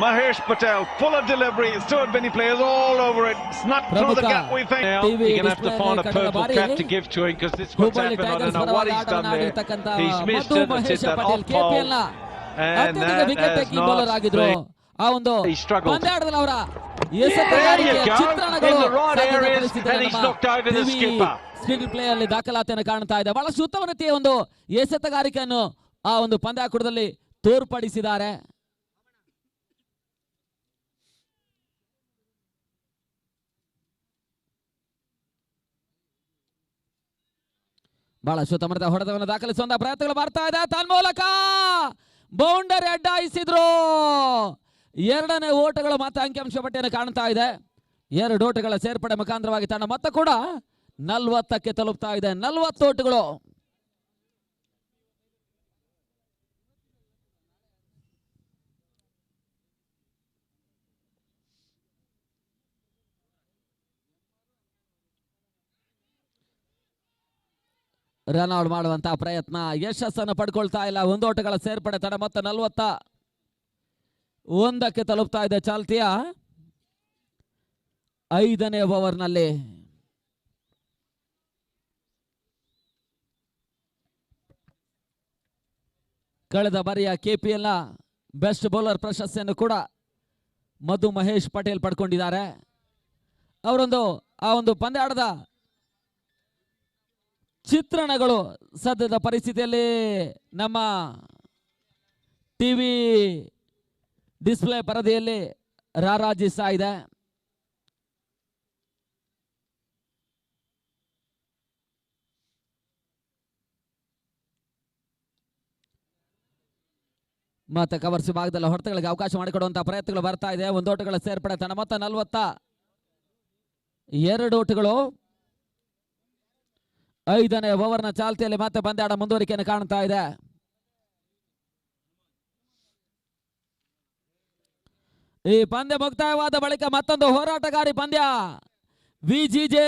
Mahesh Patel, full of delivery. Stuart Binney players all over it. Snuck through the gap, we think. Now, you're going to have to find a purple cap to give to him, because this is what's happened. I don't know what he's done there. He's missed it. It's hit that off pole. And that has not ಆ ಒಂದು ಪಂದ್ಯಾಟದಲ್ಲಿ ಅವರ skill play ಅಲ್ಲಿ ದಾಖಲಾತಿಯನ್ನು ಕಾಣ್ತಾ ಇದೆ. ಬಹಳ ಉತ್ತಮ ರೀತಿಯ ಒಂದು ಎಸೆತಗಾರಿಕೆಯನ್ನು ಆ ಒಂದು ಪಂದ್ಯಾಕೂಟದಲ್ಲಿ ತೋರ್ಪಡಿಸಿದ್ದಾರೆ. ಬಹಳ ಉತ್ತಮ ಹೊಡೆತವನ್ನು ದಾಖಲಿಸುವಂತಹ ಪ್ರಯತ್ನಗಳು ಬರ್ತಾ ಇದೆ. ತನ್ಮೂಲಕ ಬೌಂಡರಿ ಅಡ್ಡಾಯಿಸಿದ್ರು. ಎರಡನೇ ಓಟಗಳು ಮತ್ತೆ ಅಂಕಿಅಂಶ ಪಟ್ಟಿಯನ್ನು ಕಾಣ್ತಾ ಇದೆ. ಎರಡು ಓಟಗಳ ಸೇರ್ಪಡೆ ಮುಖಾಂತರವಾಗಿ ತಂಡ ಮತ್ತೆ ಕೂಡ 40ಕ್ಕೆ ತಲುಪ್ತಾ ಇದೆ. 40 ಓಟಗಳು. ರನ್ಔಟ್ ಮಾಡುವಂತಹ ಪ್ರಯತ್ನ ಯಶಸ್ಸನ್ನು ಪಡ್ಕೊಳ್ತಾ ಇಲ್ಲ. ಒಂದು ಓಟಗಳ ಸೇರ್ಪಡೆ ತಡ ಮತ್ತೆ 41ಕ್ಕೆ ತಲುಪ್ತಾ ಇದೆ. ಚಾಲ್ತಿಯ 5ನೇ ಓವರ್ನಲ್ಲಿ ಕಳೆದ ಬಾರಿಯ ಕೆಪಿಎಲ್ ಬೆಸ್ಟ್ ಬೌಲರ್ ಪ್ರಶಸ್ತಿಯನ್ನು ಕೂಡ ಮಧು ಮಹೇಶ್ ಪಟೇಲ್ ಪಡ್ಕೊಂಡಿದ್ದಾರೆ. ಅವರೊಂದು ಆ ಒಂದು ಪಂದ್ಯಾಟದ ಚಿತ್ರಣಗಳು ಸದ್ಯದ ಪರಿಸ್ಥಿತಿಯಲ್ಲಿ ನಮ್ಮ ಟಿವಿ ಡಿಸ್ಪ್ಲೇ ಪರದೆಯಲ್ಲಿ ರಾರಾಜಿಸ್ತಾ ಇದೆ. ಮತ್ತೆ ಕವರ್ಸ್ ಭಾಗದಲ್ಲಿ ಹೊಡೆತಗಳಿಗೆ ಅವಕಾಶ ಮಾಡಿಕೊಡುವಂತಹ ಪ್ರಯತ್ನಗಳು ಬರ್ತಾ ಇದೆ. ಒಂದು ಓಟಗಳ ಸೇರ್ಪಡೆ ತನ್ನ ಮೊತ್ತ 42 ಓಟಗಳು. 5ನೇ ಓವರ್ನ ಚಾಲ್ತಿಯಲ್ಲಿ ಮತ್ತೆ ಪಂದ್ಯಾಟ ಮುಂದುವರಿಕೆಯನ್ನು ಕಾಣ್ತಾ ಇದೆ. ಈ ಪಂದ್ಯ ಮುಕ್ತಾಯವಾದ ಬಳಿಕ ಮತ್ತೊಂದು ಹೋರಾಟಗಾರಿ ಪಂದ್ಯ. ವಿಜಿಜೆ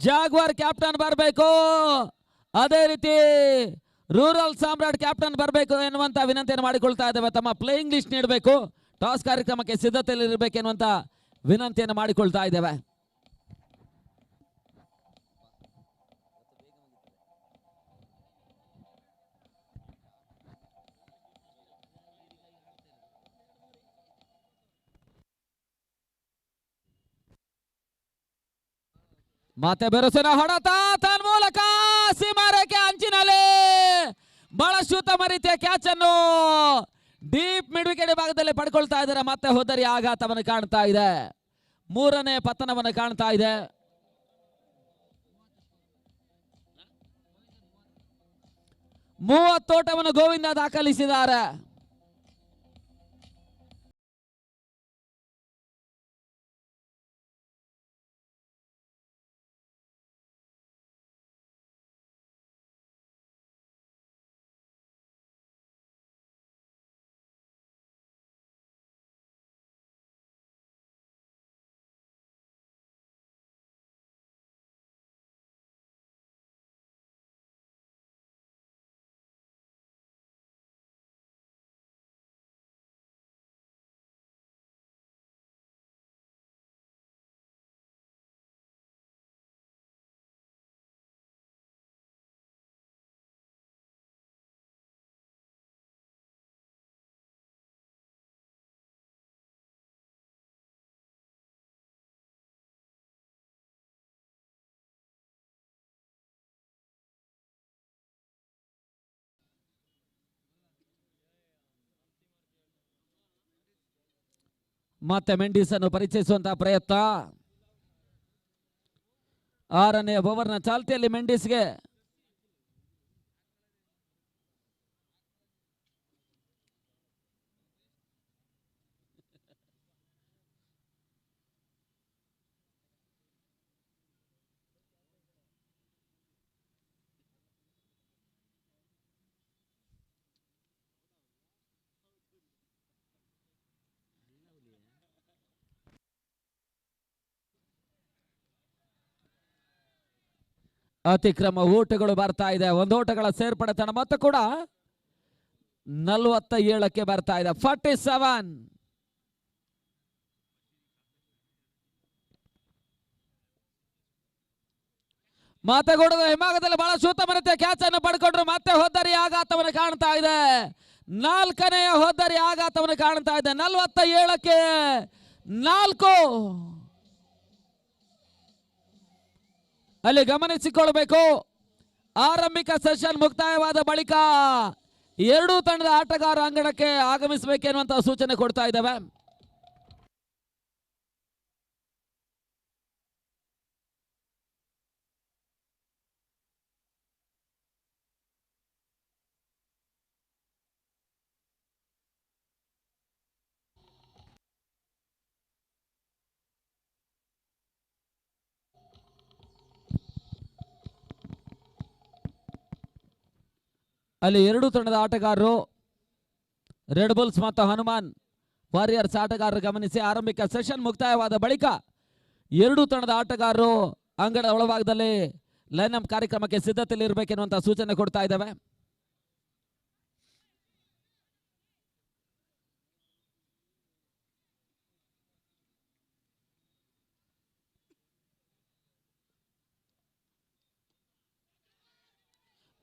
ಜಾಗ್ವಾರ್ ಕ್ಯಾಪ್ಟನ್ ಬರಬೇಕು, ಅದೇ ರೀತಿ ರೂರಲ್ ಸಾಮ್ರಾಟ್ ಕ್ಯಾಪ್ಟನ್ ಬರಬೇಕು ಎನ್ನುವಂತ ವಿನಂತಿಯನ್ನು ಮಾಡಿಕೊಳ್ತಾ ಇದ್ದೇವೆ. ತಮ್ಮ ಪ್ಲೇಯಿಂಗ್ ಲಿಸ್ಟ್ ನೀಡಬೇಕು, ಟಾಸ್ ಕಾರ್ಯಕ್ರಮಕ್ಕೆ ಸಿದ್ಧತೆಯಲ್ಲಿ ಇರಬೇಕೆನ್ನುವಂತ ವಿನಂತಿಯನ್ನು ಮಾಡಿಕೊಳ್ತಾ ಇದ್ದೇವೆ. ಮತ್ತೆ ಬೆರಸಿನ ಹೊಡೆತ ತನ್ಮೂಲಕ ಸೀಮಾರೇಖೆ ಅಂಚಿನಲ್ಲಿ ಬಹಳಷ್ಟು ಉತ್ತಮ ರೀತಿಯ ಕ್ಯಾಚ್ ಅನ್ನು ಡೀಪ್ ಮಿಡ್ ವಿಕೆಟ್ ಭಾಗದಲ್ಲಿ ಪಡ್ಕೊಳ್ತಾ ಇದ್ದಾರೆ. ಮತ್ತೆ ಹೋದರಿ ಆಘಾತವನ್ನು ಕಾಣ್ತಾ ಇದೆ. 3ನೇ ಪತನವನ್ನು ಕಾಣ್ತಾ ಇದೆ. 30 ಓಟವನ್ನು ಗೋವಿಂದ ದಾಖಲಿಸಿದ್ದಾರೆ. ಮತ್ತೆ ಮೆಂಡಿಸ್ ಅನ್ನು ಪರಿಚಯಿಸುವಂತಹ ಪ್ರಯತ್ನ. 6ನೇ ಓವರ್ನ ಚಾಲ್ತಿಯಲ್ಲಿ ಮೆಂಡಿಸ್ಗೆ ಅತಿಕ್ರಮ ಓಟಗಳು ಬರ್ತಾ ಇದೆ. ಒಂದು ಓಟಗಳ ಸೇರ್ಪಡೆ ತಡ ಮೊತ್ತ ಕೂಡ 47ಕ್ಕೆ ಬರ್ತಾ ಇದೆ. 47. ಮಾತೆಗೂಡದ ಹಿಂಭಾಗದಲ್ಲಿ ಬಹಳ ಶೂತಮನತೆ ಕ್ಯಾಚ್ ಅನ್ನು ಪಡ್ಕೊಂಡ್ರು. ಮತ್ತೆ ಹೊದ್ದರಿ ಆಘಾತವನ್ನು ಕಾಣ್ತಾ ಇದೆ. 4ನೇ ಹೊದ್ದರಿ ಆಘಾತವನ್ನು ಕಾಣ್ತಾ ಇದೆ. 47ಕ್ಕೆ 4. ಅಲ್ಲಿ ಗಮನಿಸಿಕೊಳ್ಬೇಕು. ಆರಂಭಿಕ ಸೆಷನ್ ಮುಕ್ತಾಯವಾದ ಬಳಿಕ ಎರಡೂ ತಂಡದ ಆಟಗಾರ ಅಂಗಣಕ್ಕೆ ಆಗಮಿಸಬೇಕೆನ್ನುವಂತಹ ಸೂಚನೆ ಕೊಡ್ತಾ ಇದ್ದಾವೆ. ಅಲ್ಲಿ ಎರಡೂ ತಂಡದ ಆಟಗಾರರು ರೆಡ್ ಬುಲ್ಸ್ ಮತ್ತು ಹನುಮಾನ್ ವಾರಿಯರ್ಸ್ ಆಟಗಾರರು ಗಮನಿಸಿ. ಆರಂಭಿಕ ಸೆಷನ್ ಮುಕ್ತಾಯವಾದ ಬಳಿಕ ಎರಡೂ ತಂಡದ ಆಟಗಾರರು ಅಂಗಣದ ಒಳಭಾಗದಲ್ಲಿ ಲೈನ್ ಅಪ್ ಕಾರ್ಯಕ್ರಮಕ್ಕೆ ಸಿದ್ಧತೆಯಲ್ಲಿ ಇರಬೇಕೆನ್ನುವಂತಹ ಸೂಚನೆ ಕೊಡ್ತಾ ಇದ್ದಾವೆ.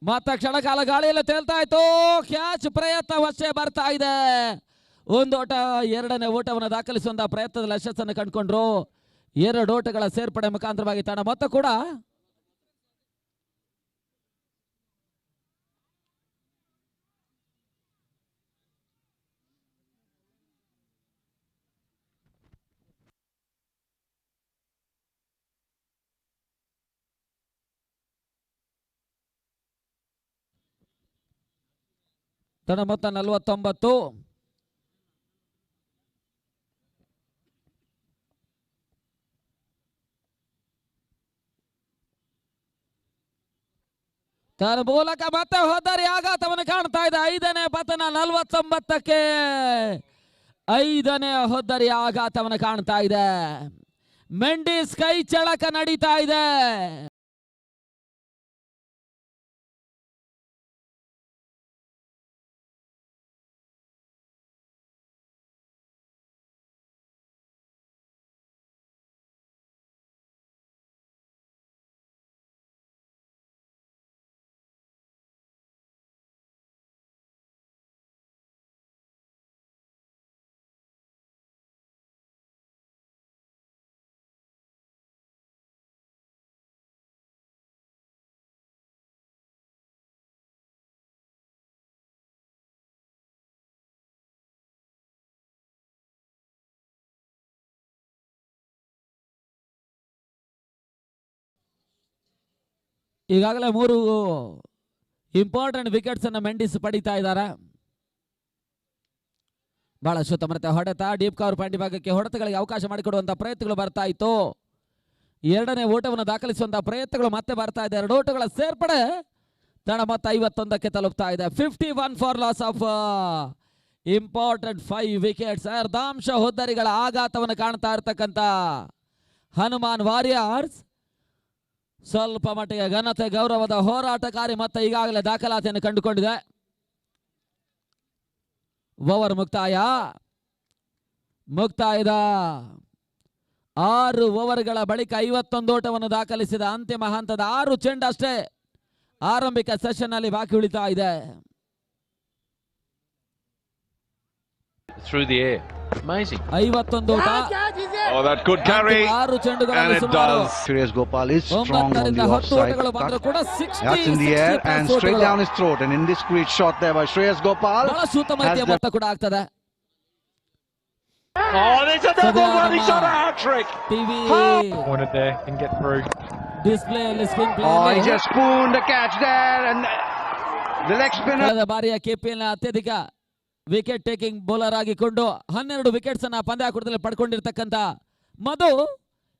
ಮತ್ತ ಕ್ಷಣಕಾಲ ಗಾಳಿಯಲ್ಲಿ ತೇಲ್ತಾ ಇತ್ತು. ಕ್ಯಾಚ್ ಪ್ರಯತ್ನವಷ್ಟೇ ಬರ್ತಾ ಇದೆ. ಒಂದು ಓಟ 2ನೇ ಓಟವನ್ನು ದಾಖಲಿಸುವಂತಹ ಪ್ರಯತ್ನದಲ್ಲಿ ಯಶಸ್ಸನ್ನು ಕಂಡುಕೊಂಡ್ರು. 2 ಓಟಗಳ ಸೇರ್ಪಡೆ ಮುಖಾಂತರವಾಗಿ ತನ್ನ ಮೊತ್ತ ಕೂಡ ತನ್ನ ಮೊತ್ತ 49. ತನ್ನ ಮೂಲಕ ಮತ್ತೆ ಹೋದರೆ ಆಘಾತವನ್ನು ಕಾಣ್ತಾ ಇದೆ. 5ನೇ ಪತನ 49ಕ್ಕೆ 5ನೇ ಹೊದ್ದರಿ ಆಘಾತವನ್ನು ಕಾಣ್ತಾ ಇದೆ. ಮೆಂಡಿಸ್ ಕೈ ಚಳಕ ನಡೀತಾ ಇದೆ. ಈಗಾಗಲೇ 3 ಇಂಪಾರ್ಟೆಂಟ್ ವಿಕೆಟ್ಸ್ ಅನ್ನು ಮೆಂಡಿಸ್ ಪಡಿತಾ ಇದ್ದಾರೆ. ಬಹಳ ಶುದ್ಧಮತೆ ಹೊಡೆತ, ಡೀಪ್ ಕವರ್ ಪಾಯಿಂಟ್ ಭಾಗಕ್ಕೆ ಹೊಡೆತಗಳಿಗೆ ಅವಕಾಶ ಮಾಡಿಕೊಡುವಂತಹ ಪ್ರಯತ್ನಗಳು ಬರ್ತಾ ಇತ್ತು. 2ನೇ ಓಟವನ್ನು ದಾಖಲಿಸುವಂತಹ ಪ್ರಯತ್ನಗಳು ಮತ್ತೆ ಬರ್ತಾ ಇದೆ. 2 ಓಟಗಳ ಸೇರ್ಪಡೆ ತಡ ಮೊತ್ತ 51ಕ್ಕೆ ತಲುಪ್ತಾ ಇದೆ. 51 for loss of important 5 wickets. ಅರ್ಧಾಂಶ ಹೊದ್ದರಿಗಳ ಆಘಾತವನ್ನು ಕಾಣ್ತಾ ಇರ್ತಕ್ಕಂಥ ಹನುಮಾನ್ ವಾರಿಯರ್ಸ್ ಸ್ವಲ್ಪ ಮಟ್ಟಿಗೆ ಘನತೆ ಗೌರವದ ಹೋರಾಟಕಾರಿ ಮತ್ತೆ ಈಗಾಗಲೇ ದಾಖಲಾತಿಯನ್ನು ಕಂಡುಕೊಂಡಿದೆ. ಓವರ್ ಮುಕ್ತಾಯದ 6 ಓವರ್ಗಳ ಬಳಿಕ 51 ಓಟವನ್ನು ದಾಖಲಿಸಿದ ಅಂತಿಮ ಹಂತದ 6 ಚೆಂಡು ಅಷ್ಟೇ ಆರಂಭಿಕ ಸೆಷನ್ ನಲ್ಲಿ ಬಾಕಿ ಉಳಿತಾ ಇದೆ. Through the air. Amazing. 51 ಓಟ. Oh, that good carry. 6 ಚೆಂಡುಗಳಲ್ಲಿ And it ಸುಮಾರು does. Shreyas Gopal is strong on the 9 offside. ಓಟಗಳು ಬಂದರೂ ಕೂಡ 60 That's in the air and straight down his throat. An indiscreet shot there by Shreyas Gopal. ಬಹಳ ಸೂತ ಮಧ್ಯೆ ಮೊತ್ತ ಕೂಡ ಆಗ್ತದೆ. Oh, there's another one. He's on a hat trick. TV Wanted there, didn't get through. Display ಅಲ್ಲಿ spin Oh, he just spooned the catch there, and the leg spinner. ಕಳೆದ ಬಾರಿಯ KPL ನ ಅತ್ಯಧಿಕ ವಿಕೆಟ್ ಟೇಕಿಂಗ್ ಬೌಲರ್ ಆಗಿಕೊಂಡು 12 ವಿಕೆಟ್ಸ್ ಅನ್ನ ಪಂದ್ಯಾಕೂಟದಲ್ಲಿ ಪಡ್ಕೊಂಡಿರ್ತಕ್ಕಂಥ ಮಧು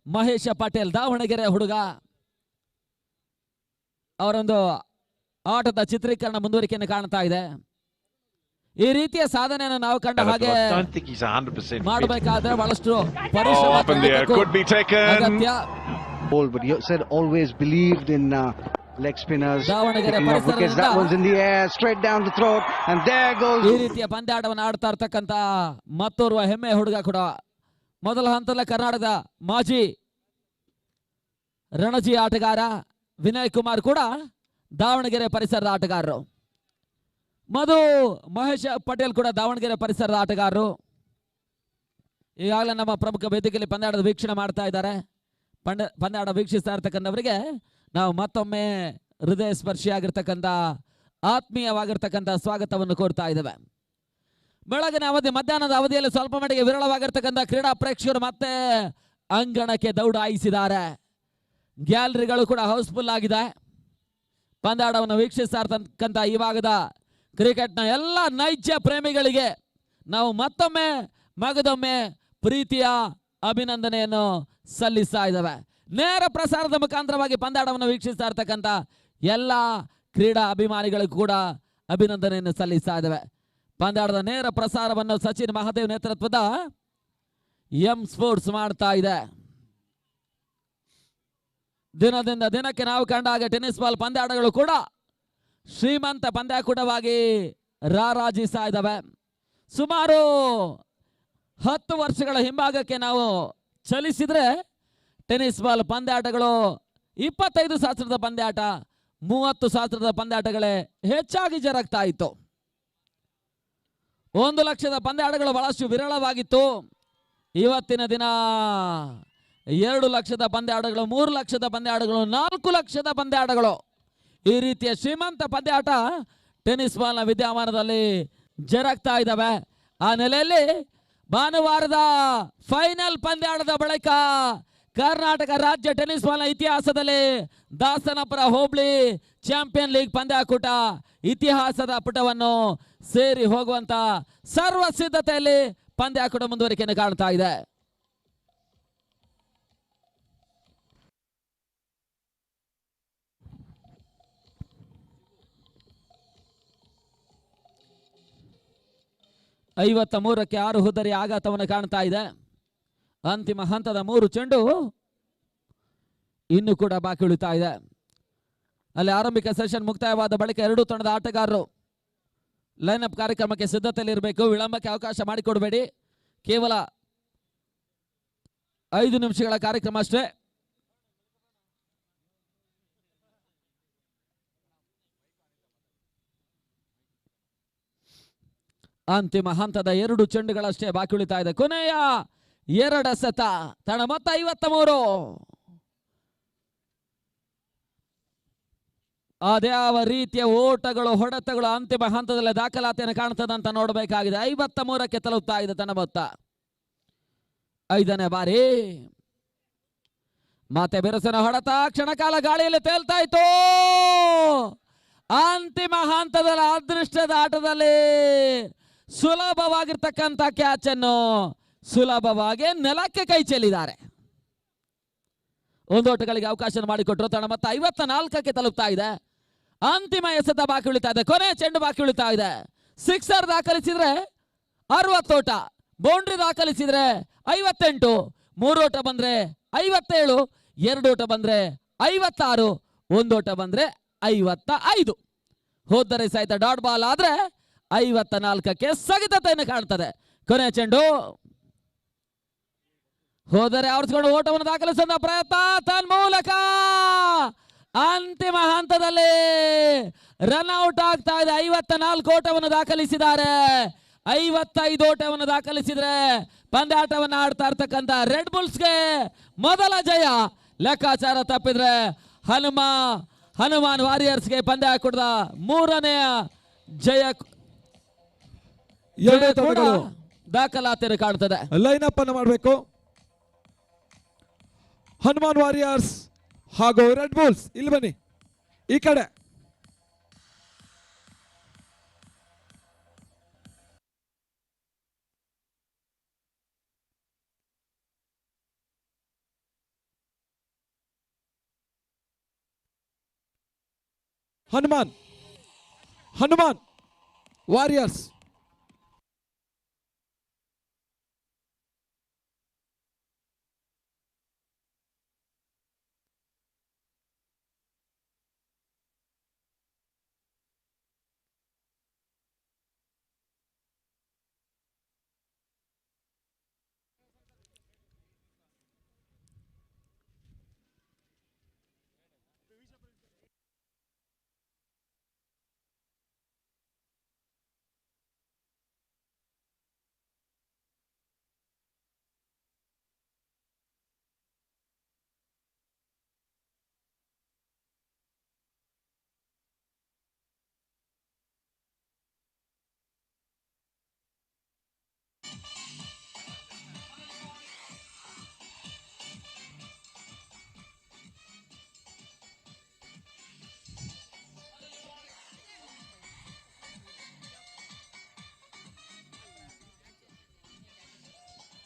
ಮಹೇಶ ಪಟೇಲ್, ದಾವಣಗೆರೆ ಹುಡುಗ. ಅವರೊಂದು ಆಟದ ಚಿತ್ರೀಕರಣ ಮುಂದುವರಿಕೆಯನ್ನು ಕಾಣ್ತಾ ಇದೆ. ಈ ರೀತಿಯ ಸಾಧನೆಯನ್ನು ನಾವು ಕಂಡ ಹಾಗೆ I don't think he's 100% fit. ಮಾಡಬೇಕಾದ್ರೆ ಬಹಳಷ್ಟು Oh, up in the air. Could be taken. ಅಗತ್ಯ. But you said always believed in leg spinners Davanagere picking up wickets. That one's in the air, straight down the throat, and there goes. ಈ ರೀತಿಯ ಪಂದ್ಯಾಟವನ್ನು ಆಡ್ತಾ ಇರ್ತಕ್ಕಂಥ ಮತ್ತೋರ್ವ ಹೆಮ್ಮೆ ಹುಡುಗ ಕೂಡ. ಮೊದಲ ಹಂತದ ಕರ್ನಾಟಕದ ಮಾಜಿ ರಣಜಿ ಆಟಗಾರ ವಿನಯ್ ಕುಮಾರ್ ಕೂಡ ದಾವಣಗೆರೆ ಪರಿಸರದ ಆಟಗಾರರು. ಮಧು ಮಹೇಶ್ ಪಟೇಲ್ ಕೂಡ ದಾವಣಗೆರೆ ಪರಿಸರದ ಆಟಗಾರರು. ಈಗಾಗಲೇ ನಮ್ಮ ಪ್ರಮುಖ ವೇದಿಕೆಯಲ್ಲಿ ಪಂದ್ಯಾಟದ ವೀಕ್ಷಣೆ ಮಾಡ್ತಾ ಇದ್ದಾರೆ. ಪಂದ್ಯಾಟ ವೀಕ್ಷಿಸ್ತಾ ಇರ್ತಕ್ಕಂಥವರಿಗೆ ನಾವು ಮತ್ತೊಮ್ಮೆ ಹೃದಯ ಸ್ಪರ್ಶಿಯಾಗಿರ್ತಕ್ಕಂಥ ಆತ್ಮೀಯವಾಗಿರ್ತಕ್ಕಂಥ ಸ್ವಾಗತವನ್ನು ಕೋರ್ತಾ ಇದ್ದೇವೆ. ಬೆಳಗಿನ ಅವಧಿ, ಮಧ್ಯಾಹ್ನದ ಅವಧಿಯಲ್ಲಿ ಸ್ವಲ್ಪ ಮಟ್ಟಿಗೆ ವಿರಳವಾಗಿರ್ತಕ್ಕಂಥ ಕ್ರೀಡಾ ಪ್ರೇಕ್ಷಕರು ಮತ್ತೆ ಅಂಗಣಕ್ಕೆ ದೌಡಾಯಿಸಿದ್ದಾರೆ. ಗ್ಯಾಲರಿಗಳು ಕೂಡ ಹೌಸ್ಫುಲ್ ಆಗಿದೆ. ಪಂದ್ಯಾಟವನ್ನು ವೀಕ್ಷಿಸ್ತಾ ಇರ್ತಕ್ಕಂಥ ಈ ಭಾಗದ ಕ್ರಿಕೆಟ್ನ ಎಲ್ಲ ನೈಜ ಪ್ರೇಮಿಗಳಿಗೆ ನಾವು ಮತ್ತೊಮ್ಮೆ ಮಗದೊಮ್ಮೆ ಪ್ರೀತಿಯ ಅಭಿನಂದನೆಯನ್ನು ಸಲ್ಲಿಸ್ತಾ ಇದ್ದಾವೆ. ನೇರ ಪ್ರಸಾರದ ಮುಖಾಂತರವಾಗಿ ಪಂದ್ಯಾಟವನ್ನು ವೀಕ್ಷಿಸ್ತಾ ಇರ್ತಕ್ಕಂಥ ಎಲ್ಲ ಕ್ರೀಡಾ ಅಭಿಮಾನಿಗಳಿಗೂ ಕೂಡ ಅಭಿನಂದನೆಯನ್ನು ಸಲ್ಲಿಸ್ತಾ ಇದ್ದಾವೆ. ಪಂದ್ಯಾಟದ ನೇರ ಪ್ರಸಾರವನ್ನು ಸಚಿನ್ ಮಹಾದೇವ್ ನೇತೃತ್ವದ ಎಂ ಸ್ಪೋರ್ಟ್ಸ್ ಮಾಡ್ತಾ ಇದೆ. ದಿನದಿಂದ ದಿನಕ್ಕೆ ನಾವು ಕಂಡ ಹಾಗೆ ಟೆನ್ನಿಸ್ ಬಾಲ್ ಪಂದ್ಯಾಟಗಳು ಕೂಡ ಶ್ರೀಮಂತ ಪಂದ್ಯಾಕೂಟವಾಗಿ ರಾರಾಜಿಸ್ತಾ ಇದ್ದಾವೆ. ಸುಮಾರು 10 ವರ್ಷಗಳ ಹಿಂಭಾಗಕ್ಕೆ ನಾವು ಚಲಿಸಿದ್ರೆ ಟೆನ್ನಿಸ್ ಬಾಲ್ ಪಂದ್ಯಾಟಗಳು 25 ಶಾಸ್ತ್ರದ ಪಂದ್ಯಾಟ, 30 ಶಾಸ್ತ್ರದ ಪಂದ್ಯಾಟಗಳೇ ಹೆಚ್ಚಾಗಿ ಜರುಗ್ತಾ ಇತ್ತು. 1 ಲಕ್ಷದ ಪಂದ್ಯಾಟಗಳು ಬಹಳಷ್ಟು ವಿರಳವಾಗಿತ್ತು. ಇವತ್ತಿನ ದಿನ 2 ಲಕ್ಷದ ಪಂದ್ಯಾಟಗಳು, 3 ಲಕ್ಷದ ಪಂದ್ಯಾಟಗಳು, 4 ಲಕ್ಷದ ಪಂದ್ಯಾಟಗಳು, ಈ ರೀತಿಯ ಶ್ರೀಮಂತ ಪಂದ್ಯಾಟ ಟೆನ್ನಿಸ್ ಬಾಲ್ನ ವಿದ್ಯಮಾನದಲ್ಲಿ ಜರುಗ್ತಾ ಇದ್ದಾವೆ. ಆ ನೆಲೆಯಲ್ಲಿ ಭಾನುವಾರದ ಫೈನಲ್ ಪಂದ್ಯಾಟದ ಬಳಿಕ ಕರ್ನಾಟಕ ರಾಜ್ಯ ಟೆನ್ನಿಸ್ ಬಾಲ್ನ ಇತಿಹಾಸದಲ್ಲಿ ದಾಸನಪುರ ಹೋಬಳಿ ಚಾಂಪಿಯನ್ ಲೀಗ್ ಪಂದ್ಯಾಕೂಟ ಇತಿಹಾಸದ ಪುಟವನ್ನು ಸೇರಿ ಹೋಗುವಂತ ಸರ್ವ ಸಿದ್ಧತೆಯಲ್ಲಿ ಪಂದ್ಯಾಕೂಟ ಮುಂದುವರಿಕೆಯನ್ನು ಕಾಣ್ತಾ ಇದೆ. ಐವತ್ತ 3ಕ್ಕೆ 6 ಹುದ್ದರಿ ಆಘಾತವನ್ನು ಕಾಣ್ತಾ ಇದೆ. ಅಂತಿಮ ಹಂತದ 3 ಚೆಂಡು ಇನ್ನು ಕೂಡ ಬಾಕಿ ಉಳಿತಾ ಇದೆ. ಅಲ್ಲಿ ಆರಂಭಿಕ ಸೆಷನ್ ಮುಕ್ತಾಯವಾದ ಬಳಿಕ 2 ತಂಡದ ಆಟಗಾರರು ಲೈನ್ಅಪ್ ಕಾರ್ಯಕ್ರಮಕ್ಕೆ ಸಿದ್ಧತೆಯಲ್ಲಿರಬೇಕು. ವಿಳಂಬಕ್ಕೆ ಅವಕಾಶ ಮಾಡಿಕೊಡಬೇಡಿ. ಕೇವಲ 5 ನಿಮಿಷಗಳ ಕಾರ್ಯಕ್ರಮ ಅಷ್ಟೇ. ಅಂತಿಮ ಹಂತದ 2 ಚೆಂಡುಗಳಷ್ಟೇ ಬಾಕಿ ಉಳಿತಾ ಇದೆ. ಕೊನೆಯ 2 ಎಸೆತ. ತಂಡ ಮೊತ್ತ 53. ಅದ್ಯಾವ ರೀತಿಯ ಓಟಗಳು, ಹೊಡೆತಗಳು ಅಂತಿಮ ಹಂತದಲ್ಲಿ ದಾಖಲಾತಿಯನ್ನು ಕಾಣ್ತದಂತ ನೋಡಬೇಕಾಗಿದೆ. 53ಕ್ಕೆ ತಲುಪ್ತಾ ಇದೆ ತಂಡ ಮೊತ್ತ. 5ನೇ ಬಾರಿ ಮತ್ತೆ ಬಿರುಸಿನ ಹೊಡೆತ, ಕ್ಷಣಕಾಲ ಗಾಳಿಯಲ್ಲಿ ತೇಲ್ತಾ ಇತ್ತು. ಅಂತಿಮ ಹಂತದ ಅದೃಷ್ಟದ ಆಟದಲ್ಲಿ ಸುಲಭವಾಗಿರ್ತಕ್ಕಂಥ ಕ್ಯಾಚ್ ಅನ್ನು ಸುಲಭವಾಗಿ ನೆಲಕ್ಕೆ ಕೈ ಚೆಲ್ಲಿದ್ದಾರೆ. 1 ಓಟಗಳಿಗೆ ಅವಕಾಶ ಮಾಡಿಕೊಟ್ಟರು. ತಂಡ ಮತ್ತೆ 54ಕ್ಕೆ ತಲುಪ್ತಾ ಇದೆ. ಅಂತಿಮ ಎಸೆತ ಬಾಕಿ ಉಳಿತಾ ಇದೆ. ಕೊನೆ ಚೆಂಡು ಬಾಕಿ ಉಳಿತಾ ಇದೆ. ಸಿಕ್ಸರ್ ದಾಖಲಿಸಿದ್ರೆ 60 ಓಟ, ಬೌಂಡ್ರಿ ದಾಖಲಿಸಿದ್ರೆ 58, 3 ಓಟ ಬಂದ್ರೆ 57, 2 ಓಟ ಬಂದ್ರೆ 56, 1 ಓಟ ಬಂದ್ರೆ 55. ಹೋದರೆ ಸಹಿತ ಡಾಟ್ ಬಾಲ್ ಆದ್ರೆ 54ಕ್ಕೆ ಸ್ಥಗಿತತೆಯನ್ನು ಕಾಣ್ತದೆ. ಕೊನೆ ಚೆಂಡು ಹೋದರೆ ಆವರಿಸಿಕೊಂಡು ಓಟವನ್ನು ದಾಖಲಿಸುವ ಪ್ರಯತ್ನ ತನ್ಮೂಲಕ ಅಂತಿಮ ಹಂತದಲ್ಲಿ ರನ್ಔಟ್ ಆಗ್ತಾ ಇದೆ. 54 ಓಟವನ್ನು ದಾಖಲಿಸಿದ್ದಾರೆ. 55 ಓಟವನ್ನು ದಾಖಲಿಸಿದ್ರೆ ಪಂದ್ಯಾಟವನ್ನು ಆಡ್ತಾ ಇರ್ತಕ್ಕಂಥ ರೆಡ್ ಬುಲ್ಸ್ಗೆ ಮೊದಲ ಜಯ. ಲೆಕ್ಕಾಚಾರ ತಪ್ಪಿದ್ರೆ ಹನುಮಾನ್ ವಾರಿಯರ್ಸ್ಗೆ ಪಂದ್ಯಾಕೂಟದ 3ನೇ ಜಯ. ದಾಖಲಾತಿಯನ್ನು ಕಾಣುತ್ತದೆ. ಲೈನ್ ಅಪ್ ಅನ್ನು ಮಾಡಬೇಕು. ಹನುಮಾನ್ ವಾರಿಯರ್ಸ್ ಹಾಗೂ ರೆಡ್ ಬುಲ್ಸ್ ಇಲ್ಲಿ ಬನ್ನಿ ಈ ಕಡೆ. ಹನುಮಾನ್ ವಾರಿಯರ್ಸ್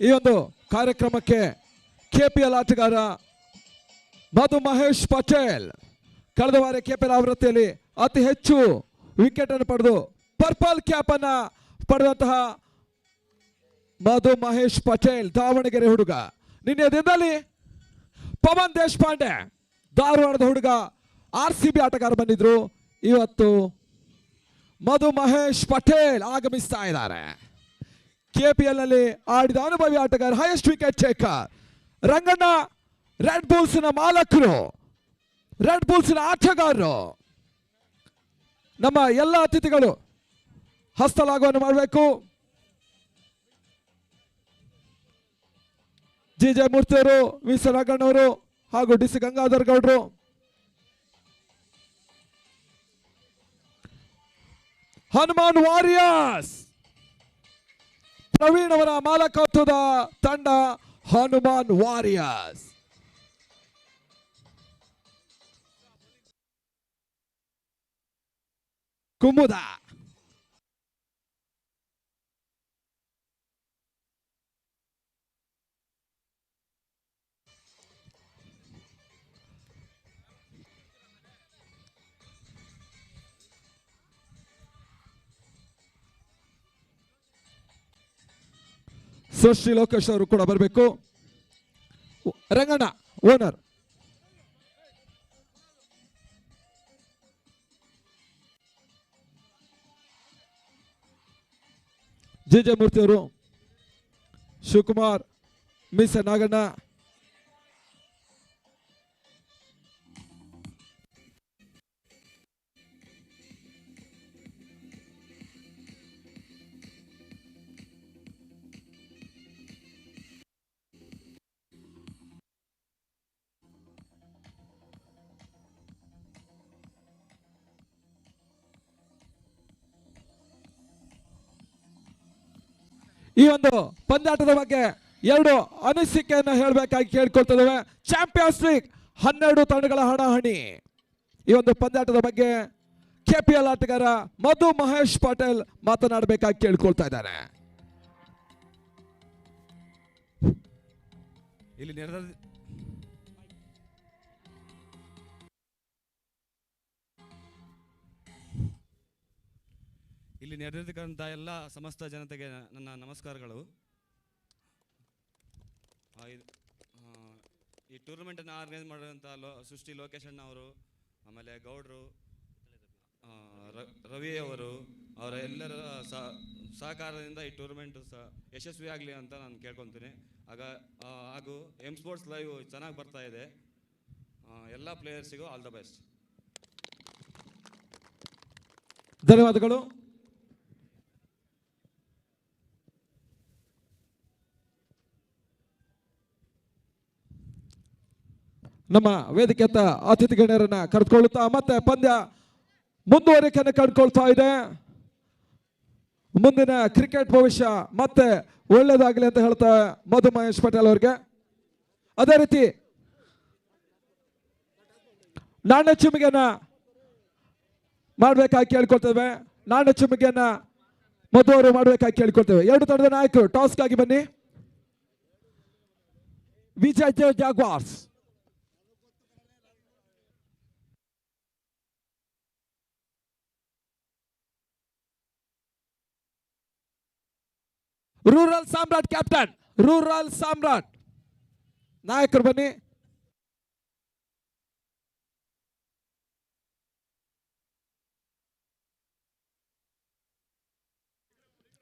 ಈ ಒಂದು ಕಾರ್ಯಕ್ರಮಕ್ಕೆ ಕೆಪಿಎಲ್ ಆಟಗಾರ ಮಧು ಮಹೇಶ್ ಪಟೇಲ್ ಕಳೆದ ವಾರ ಕೆಪಿಎಲ್ ಆವೃತ್ತಿಯಲ್ಲಿ ಅತಿ ಹೆಚ್ಚು ವಿಕೆಟ್ ಅನ್ನು ಪಡೆದು ಪರ್ಪಲ್ ಕ್ಯಾಪ್ ಅನ್ನ ಪಡೆದಂತಹ ಮಧು ಮಹೇಶ್ ಪಟೇಲ್ ದಾವಣಗೆರೆ ಹುಡುಗ. ನಿನ್ನೆ ದಿನದಲ್ಲಿ ಪವನ್ ದೇಶಪಾಂಡೆ ಧಾರವಾಡದ ಹುಡುಗ RCB ಆಟಗಾರ ಬಂದಿದ್ರು. ಇವತ್ತು ಮಧು ಮಹೇಶ್ ಪಟೇಲ್ ಆಗಮಿಸ್ತಾ ಇದ್ದಾರೆ. ಕೆಪಿಎಲ್ ನಲ್ಲಿ ಆಡಿದ ಅನುಭವಿ ಆಟಗಾರ, highest wicket taker Ranganna, red ಬುಲ್ಸ್ನ ಮಾಲಕರು, ರೆಡ್ ಬುಲ್ಸ್ನ ಆಟಗಾರರು. ನಮ್ಮ ಎಲ್ಲ ಅತಿಥಿಗಳು ಹಸ್ತಲಾಘವನ್ನು ಮಾಡಬೇಕು. JJ ಮೂರ್ತಿಯವರು, ವಿ.ಸ. ರಂಗಣ್ಣವರು ಹಾಗೂ DC ಗಂಗಾಧರ್ ಗೌಡರು. ಹನುಮಾನ್ ವಾರಿಯರ್ಸ್ ಪ್ರವೀಣ್ ಅವರ ಮಾಲಕತ್ವದ ತಂಡ ಹನುಮಾನ್ ವಾರಿಯರ್ಸ್. ಕುಮುದ ಸೃಷ್ಟಿ ಲೋಕೇಶ್ ಅವರು ಕೂಡ ಬರಬೇಕು. ರಂಗಣ್ಣ ಓನರ್, JJ ಮೂರ್ತಿಯವರು, ಶಿವಕುಮಾರ್, ಮಿಸ್ ನಾಗಣ್ಣ, ಈ ಒಂದು ಪಂದ್ಯಾಟದ ಬಗ್ಗೆ ಎರಡು ಅನಿಸಿಕೆಯನ್ನು ಹೇಳಬೇಕಾಗಿ ಕೇಳ್ಕೊಳ್ತಿದ್ದೇವೆ. ಚಾಂಪಿಯನ್ಸ್ ಲೀಗ್ 12 ತಂಡಗಳ ಹಣಾಹಣಿ. ಈ ಒಂದು ಪಂದ್ಯಾಟದ ಬಗ್ಗೆ ಕೆಪಿಎಲ್ ಆಟಗಾರ ಮಧು ಮಹೇಶ್ ಪಟೇಲ್ ಮಾತನಾಡಬೇಕಾಗಿ ಕೇಳ್ಕೊಳ್ತಾ ಇದ್ದಾರೆ. ಇಲ್ಲಿ ನೆರೆದಿರ್ತಕ್ಕಂಥ ಎಲ್ಲ ಸಮಸ್ತ ಜನತೆಗೆ ನನ್ನ ನಮಸ್ಕಾರಗಳು. ಈ ಟೂರ್ನಮೆಂಟನ್ನು ಆರ್ಗನೈಸ್ ಮಾಡಿದಂಥ ಸೃಷ್ಟಿ ಲೋಕೇಶ್ ಅಣ್ಣ ಅವರು, ಆಮೇಲೆ ಗೌಡ್ರು, ರವಿ ಅವರು, ಅವರ ಎಲ್ಲರ ಸಹಕಾರದಿಂದ ಈ ಟೂರ್ನಮೆಂಟ್ ಯಶಸ್ವಿ ಆಗಲಿ ಅಂತ ನಾನು ಕೇಳ್ಕೊತೀನಿ. ಹಾಗೂ ಎಮ್ ಸ್ಪೋರ್ಟ್ಸ್ ಲೈವ್ ಚೆನ್ನಾಗಿ ಬರ್ತಾ ಇದೆ. ಎಲ್ಲ ಪ್ಲೇಯರ್ಸಿಗೂ ಆಲ್ ದ ಬೆಸ್ಟ್. ಧನ್ಯವಾದಗಳು. ನಮ್ಮ ವೇದಿಕೆಯತ್ತ ಅತಿಥಿ ಗಣ್ಯರನ್ನ ಕರೆದುಕೊಳ್ಳುತ್ತಾ ಮತ್ತೆ ಪಂದ್ಯ ಮುಂದುವರಿಕೆಯನ್ನು ಕಂಡುಕೊಳ್ತಾ ಇದೆ. ಮುಂದಿನ ಕ್ರಿಕೆಟ್ ಭವಿಷ್ಯ ಮತ್ತೆ ಒಳ್ಳೇದಾಗಲಿ ಅಂತ ಹೇಳ್ತಾ ಮಧು ಮಹೇಶ್ ಪಟೇಲ್ ಅವ್ರಿಗೆ. ಅದೇ ರೀತಿ ನಾಣ್ಯ ಚಿಮ್ಮಿಗೆನ ಮಾಡ್ಬೇಕಾಗಿ ಕೇಳ್ಕೊಳ್ತೇವೆ. ನಾಣ್ಯ ಚಿಮ್ಮಿಗೆನ ಮಧು ಅವರು ಮಾಡ್ಬೇಕಾಗಿ ಕೇಳ್ಕೊಳ್ತೇವೆ. ಎರಡು ತಂಡದ ನಾಯಕರು ಟಾಸ್ಗಾಗಿ ಬನ್ನಿ. ವಿಜಯ್ ಜಾಗ್ವಾರ್ಸ್, ರೂರಲ್ ಸಾಮ್ರಾಟ್ ಕ್ಯಾಪ್ಟನ್, ರೂರಲ್ ಸಾಮ್ರಾಟ್ ನಾಯಕರು ಬನ್ನಿ.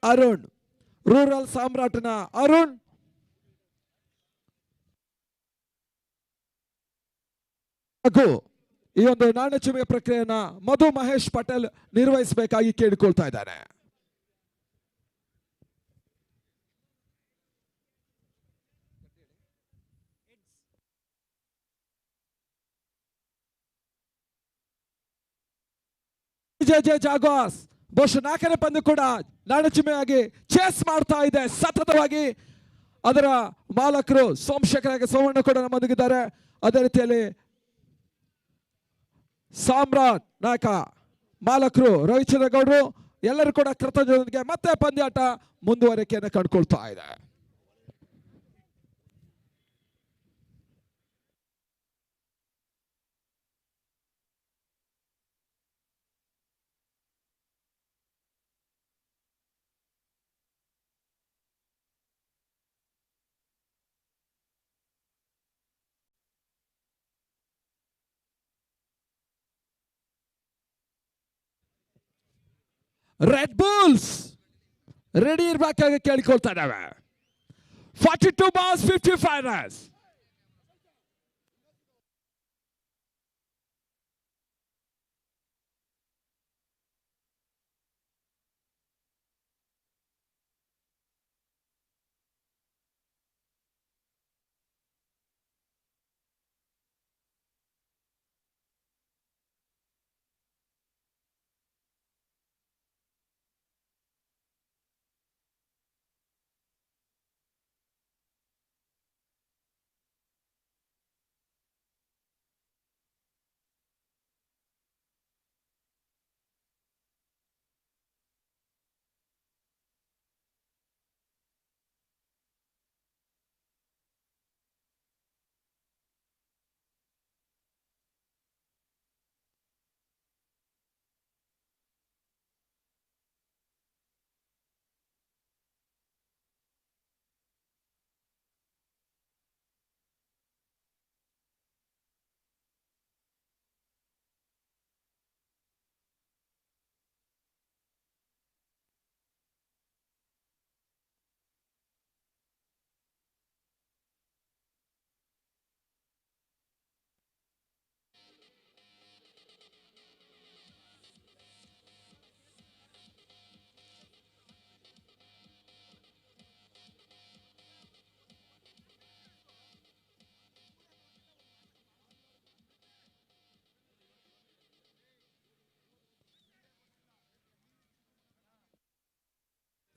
ಅರುಣ್, ರೂರಲ್ ಸಾಮ್ರಾಟ್ನ ಅರುಣ್. ಹಾಗೂ ಈ ಒಂದು ನಾಣ್ಯ ಚಿಮ್ಮಿಗೆ ಪ್ರಕ್ರಿಯೆಯನ್ನ ಮಧು ಮಹೇಶ್ ಪಟೇಲ್ ನಿರ್ವಹಿಸಬೇಕಾಗಿ ಕೇಳಿಕೊಳ್ತಾ ಇದ್ದಾರೆ. ಜೆ ಜಾಗ್ವಾರ್ಸ್ ಬಹುಶಃ 4ನೇ ಪಂದ್ಯ ಕೂಡ ನಾಣ್ಯಚಿಮ್ಮೆಯಾಗಿ ಚೇಸ್ ಮಾಡ್ತಾ ಇದೆ ಸತತವಾಗಿ. ಅದರ ಮಾಲಕರು ಸೋಮಶೇಖರ ಸೋಮಣ್ಣ ಕೂಡ ನಮ್ಮೊಂದಿಗಿದ್ದಾರೆ. ಅದೇ ರೀತಿಯಲ್ಲಿ ಸಾಮ್ರಾಟ್ ನಾಯಕ ಮಾಲಕರು ರವಿಚಂದ್ರ ಗೌಡರು ಎಲ್ಲರೂ ಕೂಡ ಕೃತಜ್ಞತೆಯೊಂದಿಗೆ ಮತ್ತೆ ಪಂದ್ಯಾಟ ಮುಂದುವರಿಕೆಯನ್ನು ಕಂಡುಕೊಳ್ತಾ ಇದೆ. ರೆಡ್ ಬುಲ್ಸ್ ರೆಡಿ ಇರಬೇಕಾಗಿ ಕೇಳಿಕೊಳ್ತಾ ಇದ್ದಾವೆ. 42 balls 55 runs.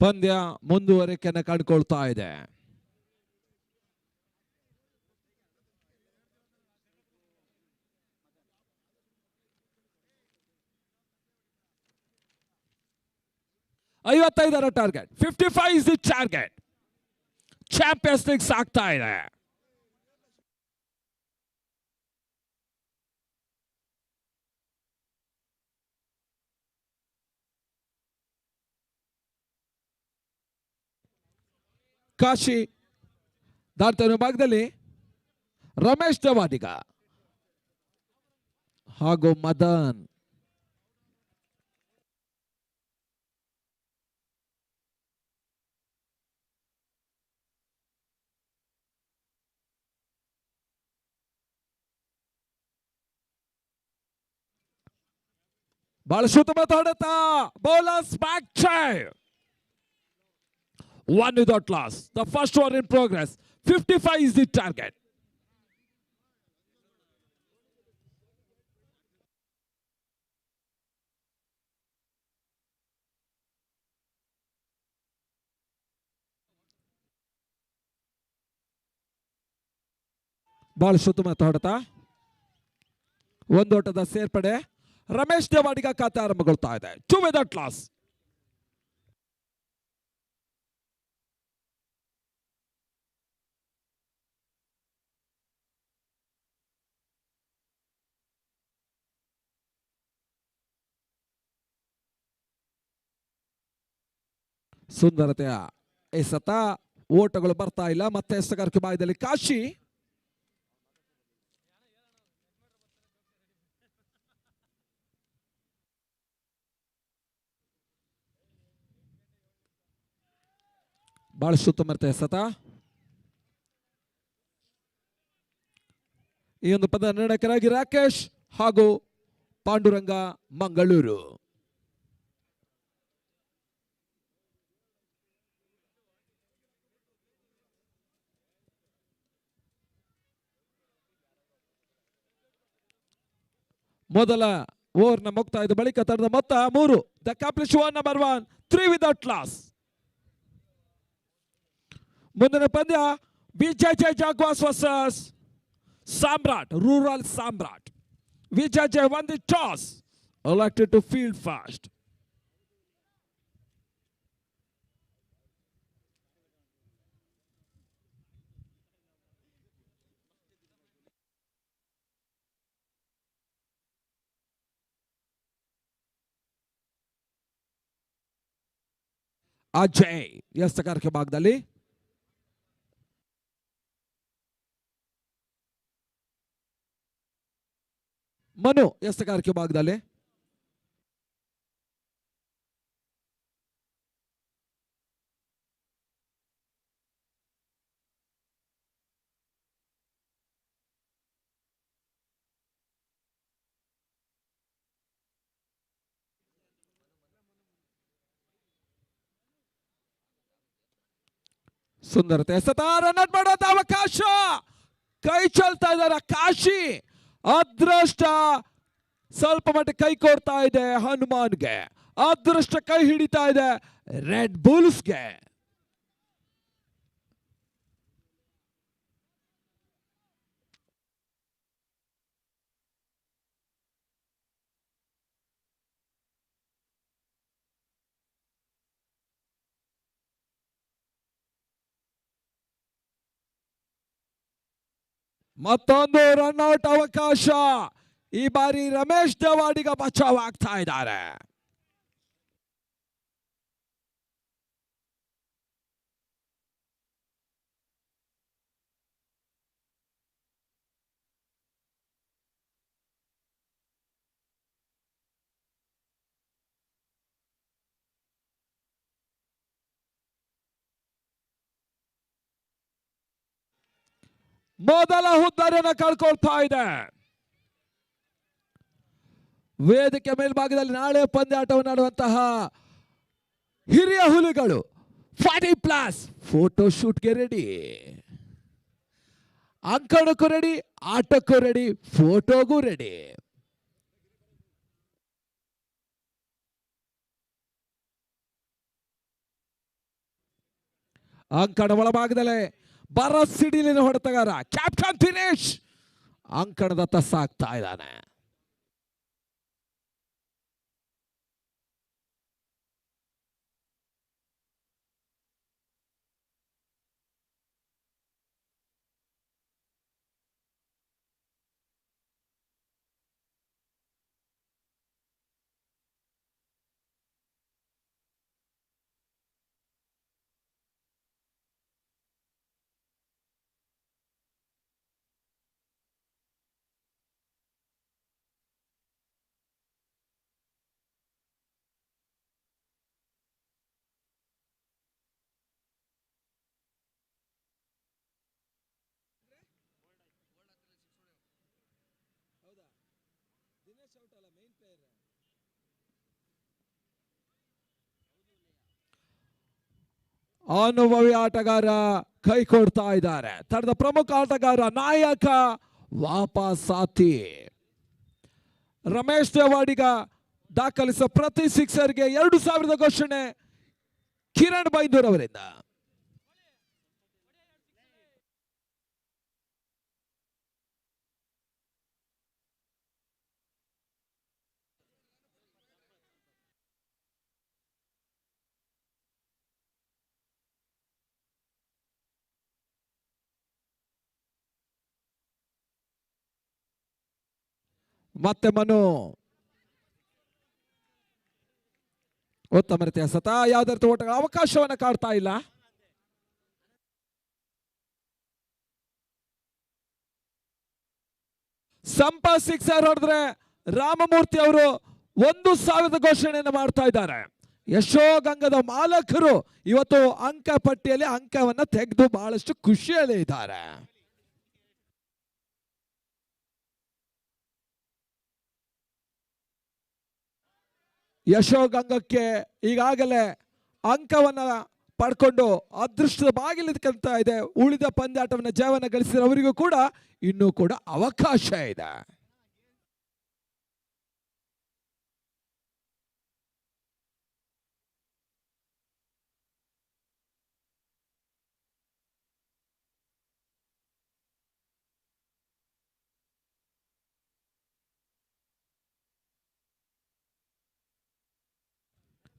ಪಂದ್ಯ ಮುಂದುವರಿಕೆಯನ್ನು ಕಂಡುಕೊಳ್ತಾ ಇದೆ. ಐವತ್ತೈದರ target, 55 is the target. Champions league ಸಾಗ್ತಾ ಇದೆ. ಕಾಶಿ ದಾಟ್ತಾ ಭಾಗದಲ್ಲಿ ರಮೇಶ್ ದವಾಡಿಗ ಹಾಗೂ ಮದನ್. ಬಹಳ ಉತ್ತಮ ಹೊಡೆತ. Bowlers back chair. One without loss. The first one in progress. 55 is the target. Ball ಶುದ್ಧ ಹೊಡೆತ, ಒಂದೋಟದ ಸೇರ್ಪಡೆ. ರಮೇಶ್ ದೇವಾಡಿಗ ಖಾತೆ ಆರಂಭಗೊಳ್ತಾ ಇದೆ. 2 ವಿದೌಟ್ ಲಾಸ್. ಸುಂದರತೆಯ ಎಸೆತ, ಓಟಗಳು ಬರ್ತಾ ಇಲ್ಲ. ಮತ್ತೆ ಎಸೆಗಾರಿಕೆ ಬಾಯದಲ್ಲಿ ಕಾಶಿ. ಬಹಳ ಸುತ್ತಮುತ್ತ ಎಸೆತ. ಈ ಒಂದು ಪದ ನಿರ್ಣಾಯಕರಾಗಿ ರಾಕೇಶ್ ಹಾಗೂ ಪಾಂಡುರಂಗ ಮಂಗಳೂರು. ಮೊದಲ ಓವರ್ನ ಮುಕ್ತಾಯದ ಬಳಿಕ ತಂಡದ ಮೊತ್ತ 3. ದ ಕಾಂಪ್ಲಿಷ್ ನಂಬರ್ 1, 3 ವಿದೌಟ್ ಲಾಸ್. ಮುಂದಿನ ಪಂದ್ಯ Vijay Jaguars versus Samrat, rural Samrat. Vijay won the toss, elected to field first. Ajay ಎಸೆಗಾರಿಕೆ ಭಾಗದಲ್ಲಿ. ಮನು ಎಸೆಗಾರಿಕೆ ಭಾಗದಲ್ಲಿ. ಸುಂದರತೆ ಎಸೆತ, ರನ್ ಔಟ್ ಮಾಡುವಂತ ಅವಕಾಶ. ಕೈ ಚೆಲ್ತಾ ಇದ್ದಾರೆ ಕಾಶಿ. ಅದೃಷ್ಟ ಸ್ವಲ್ಪ ಮಟ್ಟಿಗೆ ಕೈ ಕೊಡ್ತಾ ಇದೆ ಹನುಮಾನ್ಗೆ. ಅದೃಷ್ಟ ಕೈ ಹಿಡಿತಾ ಇದೆ ರೆಡ್ ಬುಲ್ಸ್ಗೆ. ಮತ್ತೊಂದು ರನ್ ಔಟ್ ಅವಕಾಶ. ಈ ಬಾರಿ ರಮೇಶ್ ದೇವಾಡಿಗ ಬಚಾವ್ ಆಗ್ತಾ ಇದ್ದಾರೆ. ಮೊದಲ ಹುದ್ದರಿಯನ್ನು ಕಳ್ಕೊಳ್ತಾ ಇದೆ. ವೇದಿಕೆ ಮೇಲ್ಭಾಗದಲ್ಲಿ ನಾಳೆ ಪಂದ್ಯಾಟವನ್ನು ಆಡುವಂತಹ ಹಿರಿಯ ಹುಲಿಗಳು 40+ ಫೋಟೋ ಶೂಟ್ಗೆ ರೆಡಿ. ಅಂಕಣಕ್ಕೂ ರೆಡಿ, ಆಟಕ್ಕೂ ರೆಡಿ, ಫೋಟೋಗೂ ರೆಡಿ. ಅಂಕಣ ಒಳಭಾಗದಲ್ಲೇ ಬರ ಸಿಡಿಲಿನ ಹೊಡೆತಗಾರ ಕ್ಯಾಪ್ಟನ್ ದಿನೇಶ್ ಅಂಕಣದತ್ತ ಸಾಗ್ತಾ ಇದ್ದಾನೆ. ಅನುಭವಿ ಆಟಗಾರ ಕೈ ಕೊಡ್ತಾ ಇದ್ದಾರೆ. ತಂಡದ ಪ್ರಮುಖ ಆಟಗಾರ ನಾಯಕ ವಾಪಸಾತಿ. ರಮೇಶ್ ದೇವಾಡಿಗ ದಾಖಲಿಸುವ ಪ್ರತಿ ಸಿಕ್ಸರ್ಗೆ 2000 ಘೋಷಣೆ ಕಿರಣ್ ಬೈಂದೂರ್ ಅವರಿಂದ. ಮತ್ತೆ ಮನು ಉತ್ತಮ ರೀತಿಯ ಸತ. ಯಾವುದೇ ರೀತಿ ಓಟಗಳ ಅವಕಾಶವನ್ನು ಕಾಡ್ತಾ ಇಲ್ಲ. ಸಂಪತ್ ಸಿಕ್ಸರ್ ಹೊಡೆದ್ರೆ ರಾಮಮೂರ್ತಿ ಅವರು 1,000 ಘೋಷಣೆಯನ್ನು ಮಾಡ್ತಾ ಇದ್ದಾರೆ. ಯಶೋಗಂಗದ ಮಾಲಕರು ಇವತ್ತು ಅಂಕ ಪಟ್ಟಿಯಲ್ಲಿ ಅಂಕವನ್ನ ತೆಗೆದು ಬಹಳಷ್ಟು ಖುಷಿಯಲ್ಲಿ ಇದ್ದಾರೆ. ಯಶೋಗಂಗಕ್ಕೆ ಈಗಾಗಲೇ ಅಂಕವನ್ನ ಪಡ್ಕೊಂಡು ಅದೃಷ್ಟದ ಬಾಗಿಲಿದ್ಕಂತ ಇದೆ. ಉಳಿದ ಪಂದ್ಯಾಟವನ್ನು ಜಯವನ್ನು ಗಳಿಸಿದವರಿಗೂ ಕೂಡ ಇನ್ನೂ ಕೂಡ ಅವಕಾಶ ಇದೆ.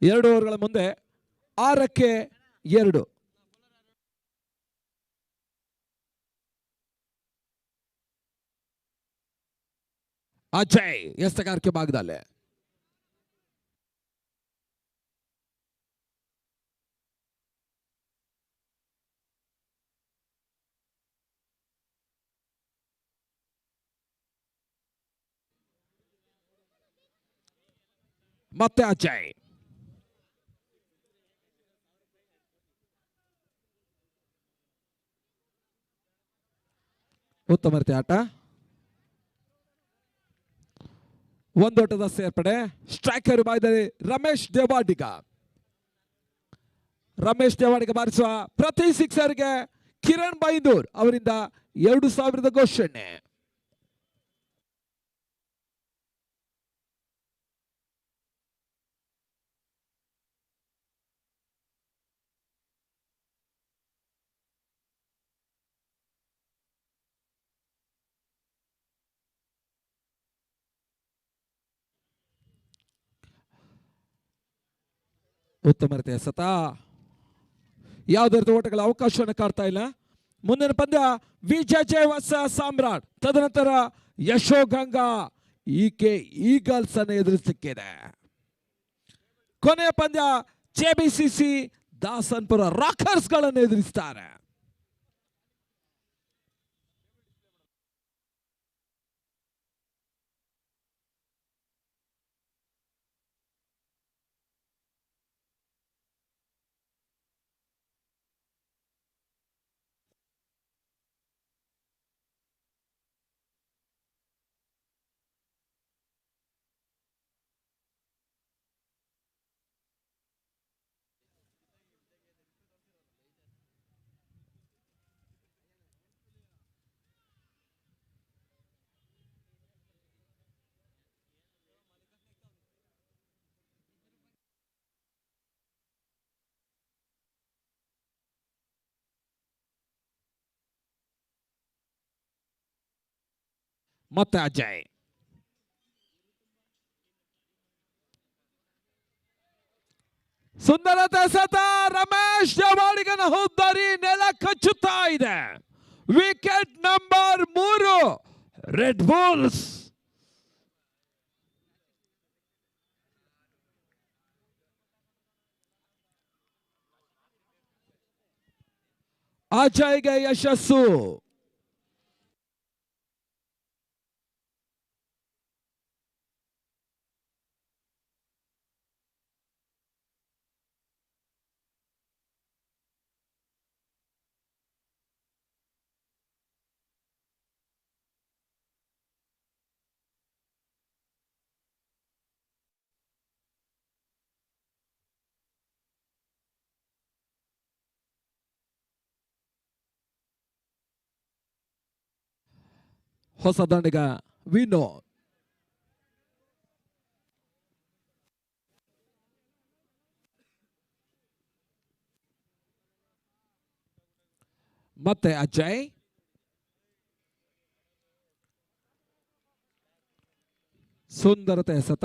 ಎರಡು ಓವರ್ಗಳ ಮುಂದೆ 6-2. ಅಜಯ್ ಎಸ್ತಗಾರಿಕೆ ಭಾಗದಲ್ಲಿ ಮತ್ತೆ ಅಜಯ್. ಉತ್ತಮ ರೀತಿ ಆಟ. ಒಂದೋಟದ ಸೇರ್ಪಡೆ. ಸ್ಟ್ರೈಕರ್ ಬಾಯ್ದಲ್ಲಿ ರಮೇಶ್ ದೇವಾಡಿಗ. ರಮೇಶ್ ದೇವಾಡಿಗ ಬಾರಿಸುವ ಪ್ರತಿ ಸಿಕ್ಸರ್ಗೆ ಕಿರಣ್ ಬೈಂದೂರ್ ಅವರಿಂದ 2,000 ಘೋಷಣೆ. ಉತ್ತಮ ರೀತಿಯ ಸತ. ಯಾವುದೇ ರೀತಿ ಓಟಗಳ ಅವಕಾಶವನ್ನು ಕಾಡ್ತಾ ಇಲ್ಲ. ಮುಂದಿನ ಪಂದ್ಯ ವಿಜಯ್ ವಸ ಸಾಮ್ರಾಟ್, ತದನಂತರ ಯಶೋಗಂಗಾ ಈಕೆ ಈಗಲ್ಸ್ ಅನ್ನು ಎದುರಿಸಲಿಕ್ಕಿದೆ. ಕೊನೆಯ ಪಂದ್ಯ JBCC ದಾಸನ್ಪುರ ರಾಕರ್ಸ್ ಗಳನ್ನು ಎದುರಿಸ್ತಾರೆ. ಮತ್ತೆ ಅಜಯ್. ಸುಂದರತೆ ಸತ. ರಮೇಶ್ ದೇವಾಡಿಗನ ಹುದ್ದಾರಿ ನೆಲ ಕಚ್ಚುತ್ತಾ ಇದೆ. Wicket number 3 red bulls. ಅಜಯ್ಗೆ ಯಶಸ್ಸು. ಹೊಸ ದಂಡಿಗ ವಿನೋದ್. ಮತ್ತೆ ಅಜಯ್. ಸುಂದರತೆ ಸತ.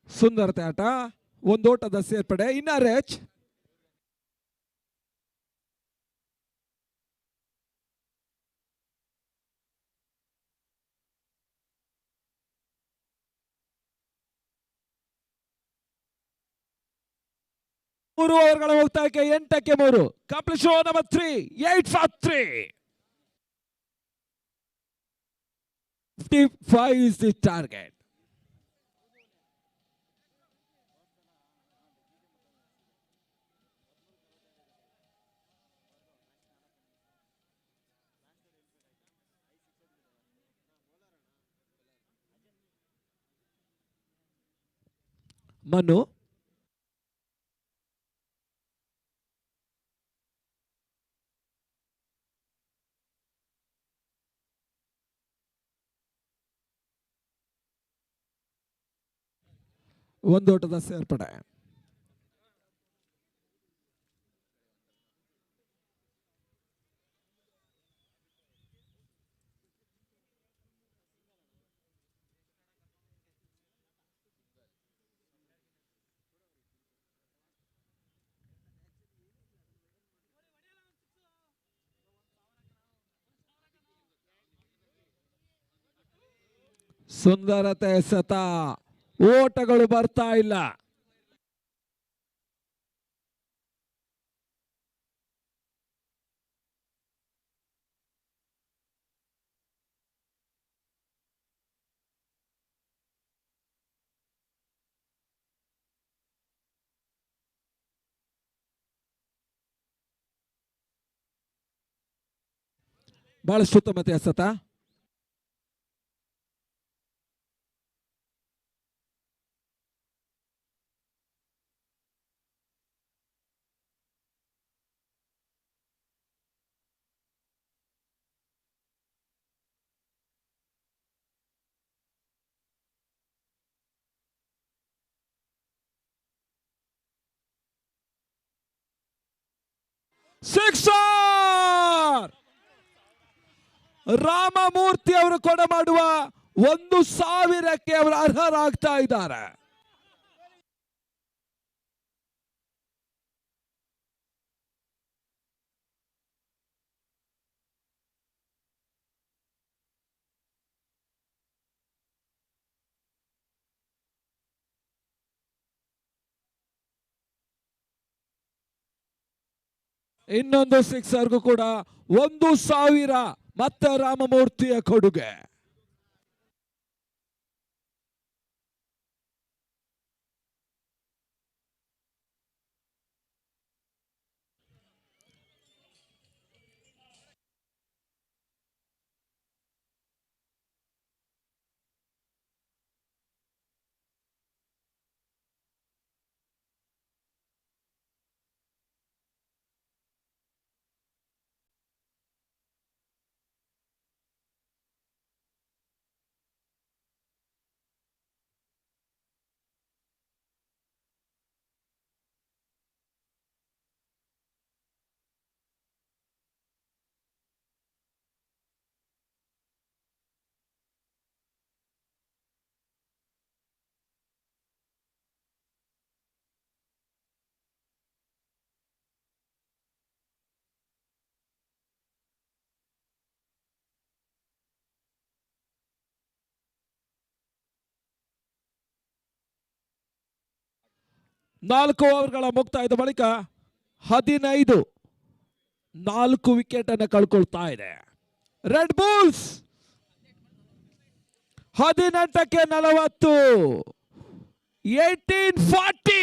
ಸುಂದರತೆ ಆಟ, ಒಂದು ಓಟದ ಸೇರ್ಪಡೆ. ಇನ್ನರ್ ಎಚ್ ಮೂರು ಓವರ್ಗಳ ಮುಕ್ತಾಯಕ್ಕೆ 8-3. Complete show number 3, 8 for 3. 55 is the target. Manu ಒಂದು ಓಟದ ಸೇರ್ಪಡೆ. ಸುಂದರತೆ ಎಸೆತ, ಓಟಗಳು ಬರ್ತಾ ಇಲ್ಲ. ಬಹಳಷ್ಟು ಉತ್ತಮತೆ ಎಸೆತ. ಸಿಕ್ಸರ್! ರಾಮಮೂರ್ತಿ ಅವರು ಕೊಡೆ ಮಾಡುವ 1,000ಕ್ಕೆ ಅವರು ಅರ್ಹರಾಗ್ತಾ ಇದ್ದಾರೆ. ಇನ್ನೊಂದು ಸಿಕ್ಸರ್ಗೂ ಕೂಡ 1,000 ಮತ್ತೆ ರಾಮಮೂರ್ತಿಯ ಕೊಡುಗೆ. ನಾಲ್ಕು ಓವರ್ಗಳ ಮುಕ್ತಾಯದ ಬಳಿಕ 15 4 ವಿಕೆಟ್ ಅನ್ನು ಕಳ್ಕೊಳ್ತಾ ಇದೆ ರೆಡ್ ಬುಲ್ಸ್. 18ಕ್ಕೆ 40, 18-40.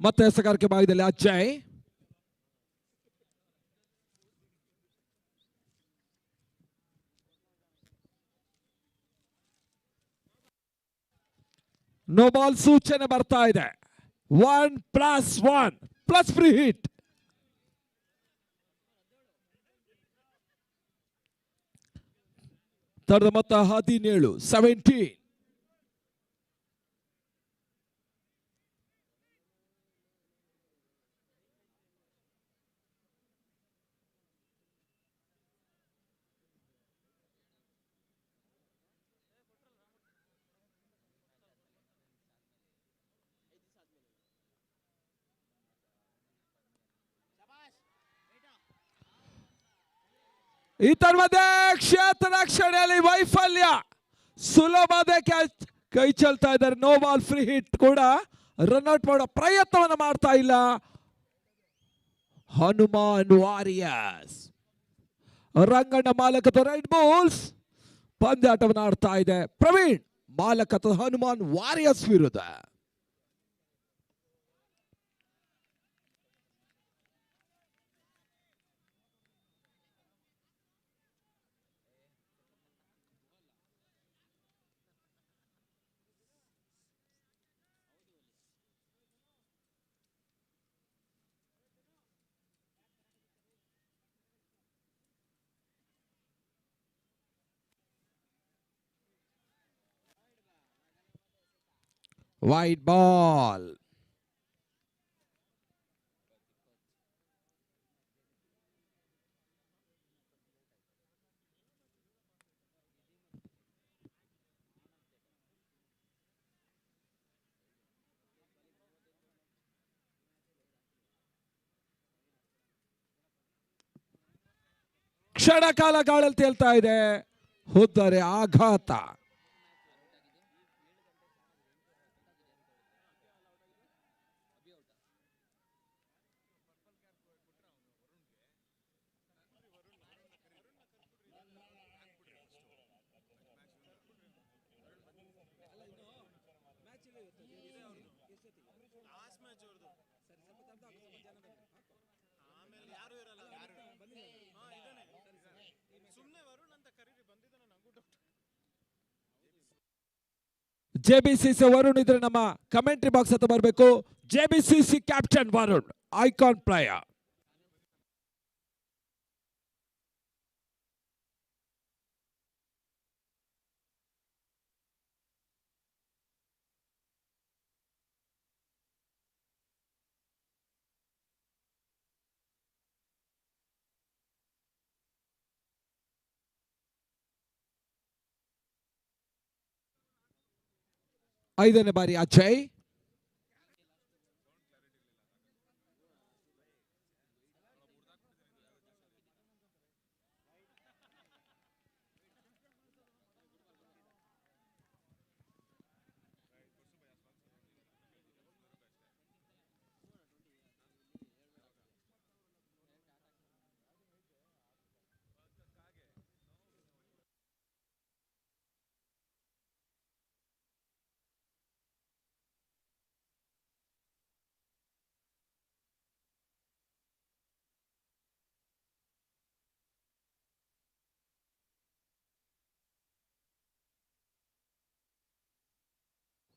ಮತ್ತೆ ಎಸೆಗಾರಿಕೆ ಭಾಗದಲ್ಲಿ ಅಜಯ್. ನೋ ಬಾಲ್ ಸೂಚನೆ ಬರ್ತಾ ಇದೆ. 1+1 ಪ್ಲಸ್ ಫ್ರೀ ಹಿಟ್. ತರದ ಮೊತ್ತ 17. ಇತರ ಮಧ್ಯೆ ಕ್ಷೇತ್ರ ರಕ್ಷಣೆಯಲ್ಲಿ ವೈಫಲ್ಯ. ಸುಲಭದ ಕ್ಯಾಚ್ ಕೈ ಚೆಲ್ತಾ ಇದ್ದಾರೆ. ನೋ ಬಾಲ್ ಫ್ರೀ ಹಿಟ್ ಕೂಡ ರನ್ಔಟ್ ಮಾಡೋ ಪ್ರಯತ್ನವನ್ನು ಮಾಡ್ತಾ ಇಲ್ಲ ಹನುಮಾನ್ ವಾರಿಯರ್ಸ್. ರಂಗಣ್ಣ ಮಾಲಕತ್ವ ರೈಡ್ ಬೌಲ್ಸ್ ಪಂದ್ಯಾಟವನ್ನು ಆಡ್ತಾ ಇದೆ. ಪ್ರವೀಣ್ ಮಾಲಕತ್ವ ಹನುಮಾನ್ ವಾರಿಯರ್ಸ್ ವಿರುದ್ಧ. White ball. ಕ್ಷಣಕಾಲ ಗಾಳಲ್ಲಿ ತೇಲ್ತಾ ಇದೆ. ಹುದ್ದರೆ ಆಘಾತ. ಜೆಬಿಸಿಸಿ ವರುಣ್ ಇದ್ರೆ ನಮ್ಮ ಕಮೆಂಟ್ರಿ ಬಾಕ್ಸ್ ಹತ್ರ ಬರಬೇಕು. ಜೆಬಿಸಿಸಿ ಕ್ಯಾಪ್ಟನ್ ವರುಣ್, ಐಕಾನ್ ಪ್ಲೇಯರ್. ಐದನೇ ಬಾರಿ ಅಜಯ್.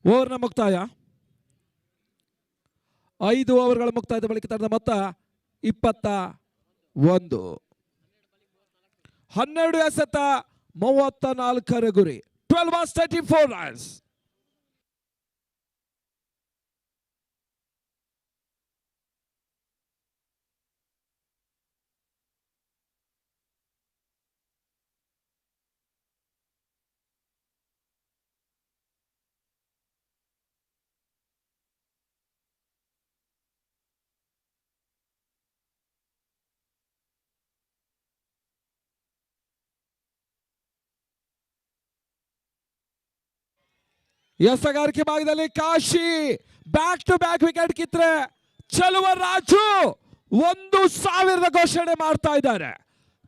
ಓವರ್ನ ಮುಕ್ತಾಯ. 5 ಓವರ್ಗಳ ಮುಕ್ತಾಯದ ಬಳಿಕ ತಂಡ ಮೊತ್ತ 21. 12 ಎಸೆತ 34 ಗುರಿ. 12 balls 34 runs. ಎಸಗಾರಿಕೆ ಭಾಗದಲ್ಲಿ Kashi back to back wicket ಕಿತ್ತರೆ ಚಲುವ ರಾಜು 1000 ಘೋಷಣೆ ಮಾಡ್ತಾ ಇದ್ದಾರೆ.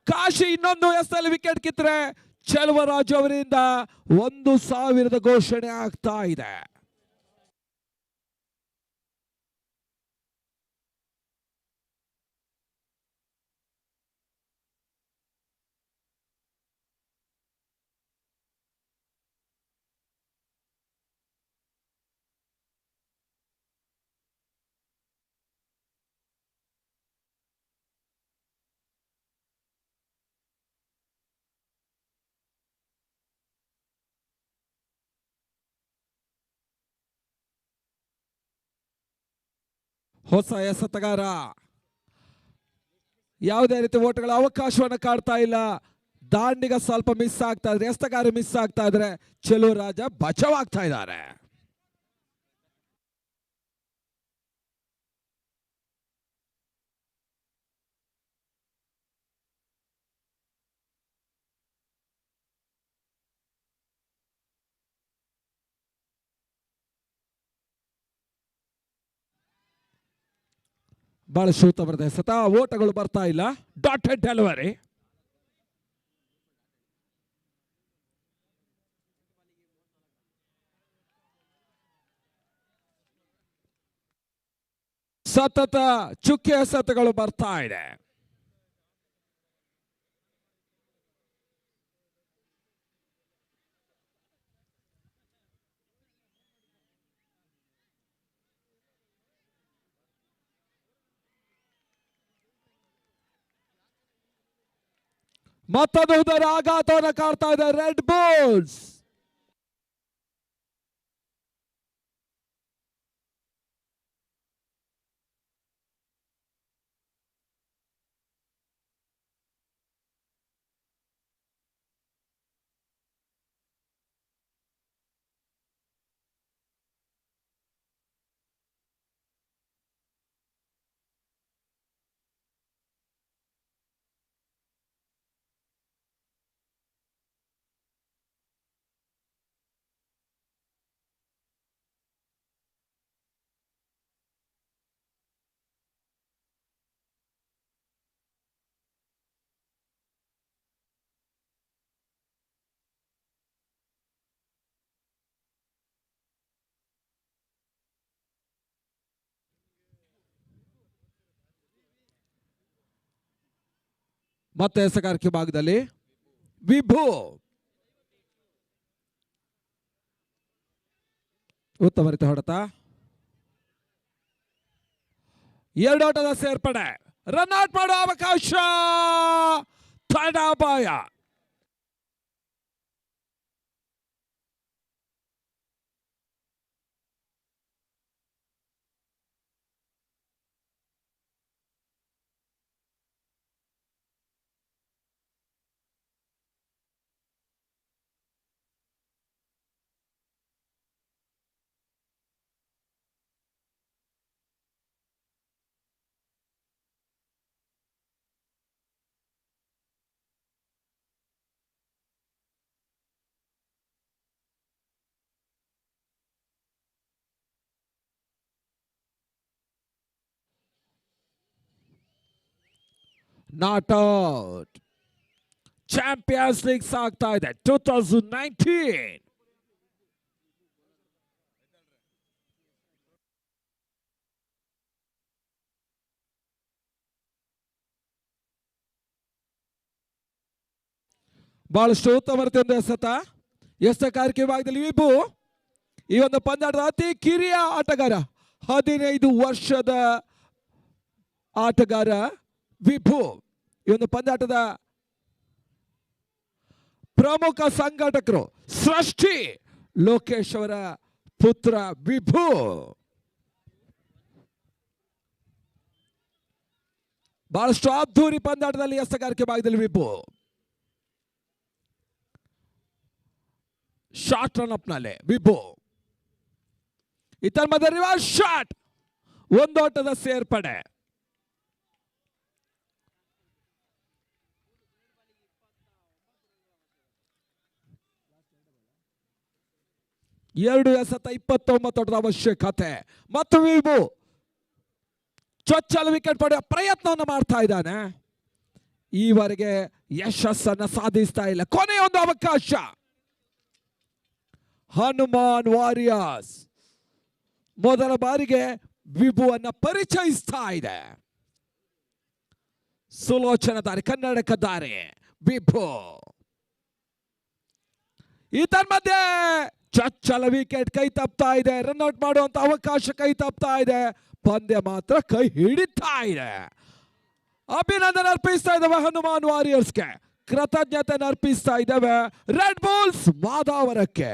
ಕಾಶಿ ಇನ್ನೊಂದು ಎಸೆದಲ್ಲಿ ವಿಕೆಟ್ ಕಿತ್ತರೆ ಚಲುವ ರಾಜು ಅವರಿಂದ 1000 ಘೋಷಣೆ ಆಗ್ತಾ ಇದೆ. ಹೊಸ ಎಸೆತಗಾರ. ಯಾವುದೇ ರೀತಿ ಓಟಗಳ ಅವಕಾಶವನ್ನು ಕಾಡ್ತಾ ಇಲ್ಲ. ದಾಂಡಿಗ ಸ್ವಲ್ಪ ಮಿಸ್ ಆಗ್ತಾ ಇದ್ರೆ, ಎಸೆತಗಾರ ಮಿಸ್ ಆಗ್ತಾ ಇದ್ರೆ ಚೆಲುವ ರಾಜ ಬಚಾವಾಗ್ತಾ ಇದ್ದಾರೆ. ಬಹಳ ಶೂತ ಬರ್ತದೆ ಎಸೆತ, ಓಟಗಳು ಬರ್ತಾ ಇಲ್ಲ. Dotted delivery. ಸತತ ಚುಕ್ಕೆ ಎಸೆತಗಳು ಬರ್ತಾ ಇದೆ. ಮತ್ತೊಂದು ಉದರ ಆಘಾತವನ್ನು ಕಾಡ್ತಾ ಇದೆ ರೆಡ್ ಬುಲ್ಸ್. ಮತ್ತೆ ಎಸೆಗಾರಿಕೆ ಭಾಗದಲ್ಲಿ ವಿಭು ಉತ್ತಮ ರೀತಿ ಹೊಡೆತ. ಎರಡೋಟದ ಸೇರ್ಪಡೆ. ರನ್ ಔಟ್ ಮಾಡುವ ಅವಕಾಶ. ತಡಾಪಾಯ. Not out. ಚಾಂಪಿಯನ್ಸ್ ಲೀಗ್ ಸಾಗ್ತಾ ಇದೆ 2019. ಬಹಳಷ್ಟು ಉತ್ತಮ ರೀತಿಯಿಂದ ಎಸೆತ. ಎಸೆತಗಾರಿಕೆ ಭಾಗದಲ್ಲಿ ವಿಭು ಈ ಒಂದು ಪಂದ್ಯಾಟದ ಅತಿ ಕಿರಿಯ ಆಟಗಾರ, 15 ವರ್ಷದ ಆಟಗಾರ ವಿಭು. ಈ ಒಂದು ಪಂದ್ಯಾಟದ ಪ್ರಮುಖ ಸಂಘಟಕರು ಸೃಷ್ಟಿ ಲೋಕೇಶ್ ಅವರ ಪುತ್ರ ವಿಭು. ಬಹಳಷ್ಟು ಅದ್ದೂರಿ ಪಂದ್ಯಾಟದಲ್ಲಿ ಎಸೆತಗಾರಿಕೆ ಭಾಗದಲ್ಲಿ ವಿಭು. ಶಾರ್ಟ್ ರನ್ ಅಪ್ ನಲ್ಲಿ ವಿಭು. ಇತರ ಮಧ್ಯ ರಿವರ್ಸ್ ಶಾಟ್. ಒಂದೋಟದ ಸೇರ್ಪಡೆ. ಎರಡು ಎಸೆತ 29 ಓಟದ ಅವಶ್ಯಕತೆ. ಮತ್ತು ವಿಭು ಚೊಚ್ಚಲ ವಿಕೆಟ್ ಪಡೆಯುವ ಪ್ರಯತ್ನವನ್ನು ಮಾಡ್ತಾ ಇದ್ದಾನೆ. ಈವರೆಗೆ ಯಶಸ್ಸನ್ನು ಸಾಧಿಸ್ತಾ ಇಲ್ಲ. ಕೊನೆಯೊಂದು ಅವಕಾಶ. ಹನುಮಾನ್ ವಾರಿಯರ್ಸ್ ಮೊದಲ ಬಾರಿಗೆ ವಿಭುವನ್ನ ಪರಿಚಯಿಸ್ತಾ ಇದೆ. ಸುಲೋಚನ ದಾರಿ, ಕನ್ನಡಕ ದಾರಿ ವಿಭು. ಇದರ ಮಧ್ಯೆ ಚೊಚ್ಚಲ ವಿಕೆಟ್ ಕೈ ತಪ್ತಾ ಇದೆ. ರನ್ಔಟ್ ಮಾಡುವಂತ ಅವಕಾಶ ಕೈ ತಪ್ತಾ ಇದೆ. ಪಂದ್ಯ ಮಾತ್ರ ಕೈ ಹಿಡಿತಾ ಇದೆ. ಅಭಿನಂದನೆ ಅರ್ಪಿಸ್ತಾ ಇದ್ದಾವೆ ಹನುಮಾನ್ ವಾರಿಯರ್ಸ್ಗೆ. ಕೃತಜ್ಞತೆ ಅರ್ಪಿಸ್ತಾ ಇದ್ದಾವೆ ರೆಡ್ ಬುಲ್ಸ್ ಮಾದಾವರಕ್ಕೆ.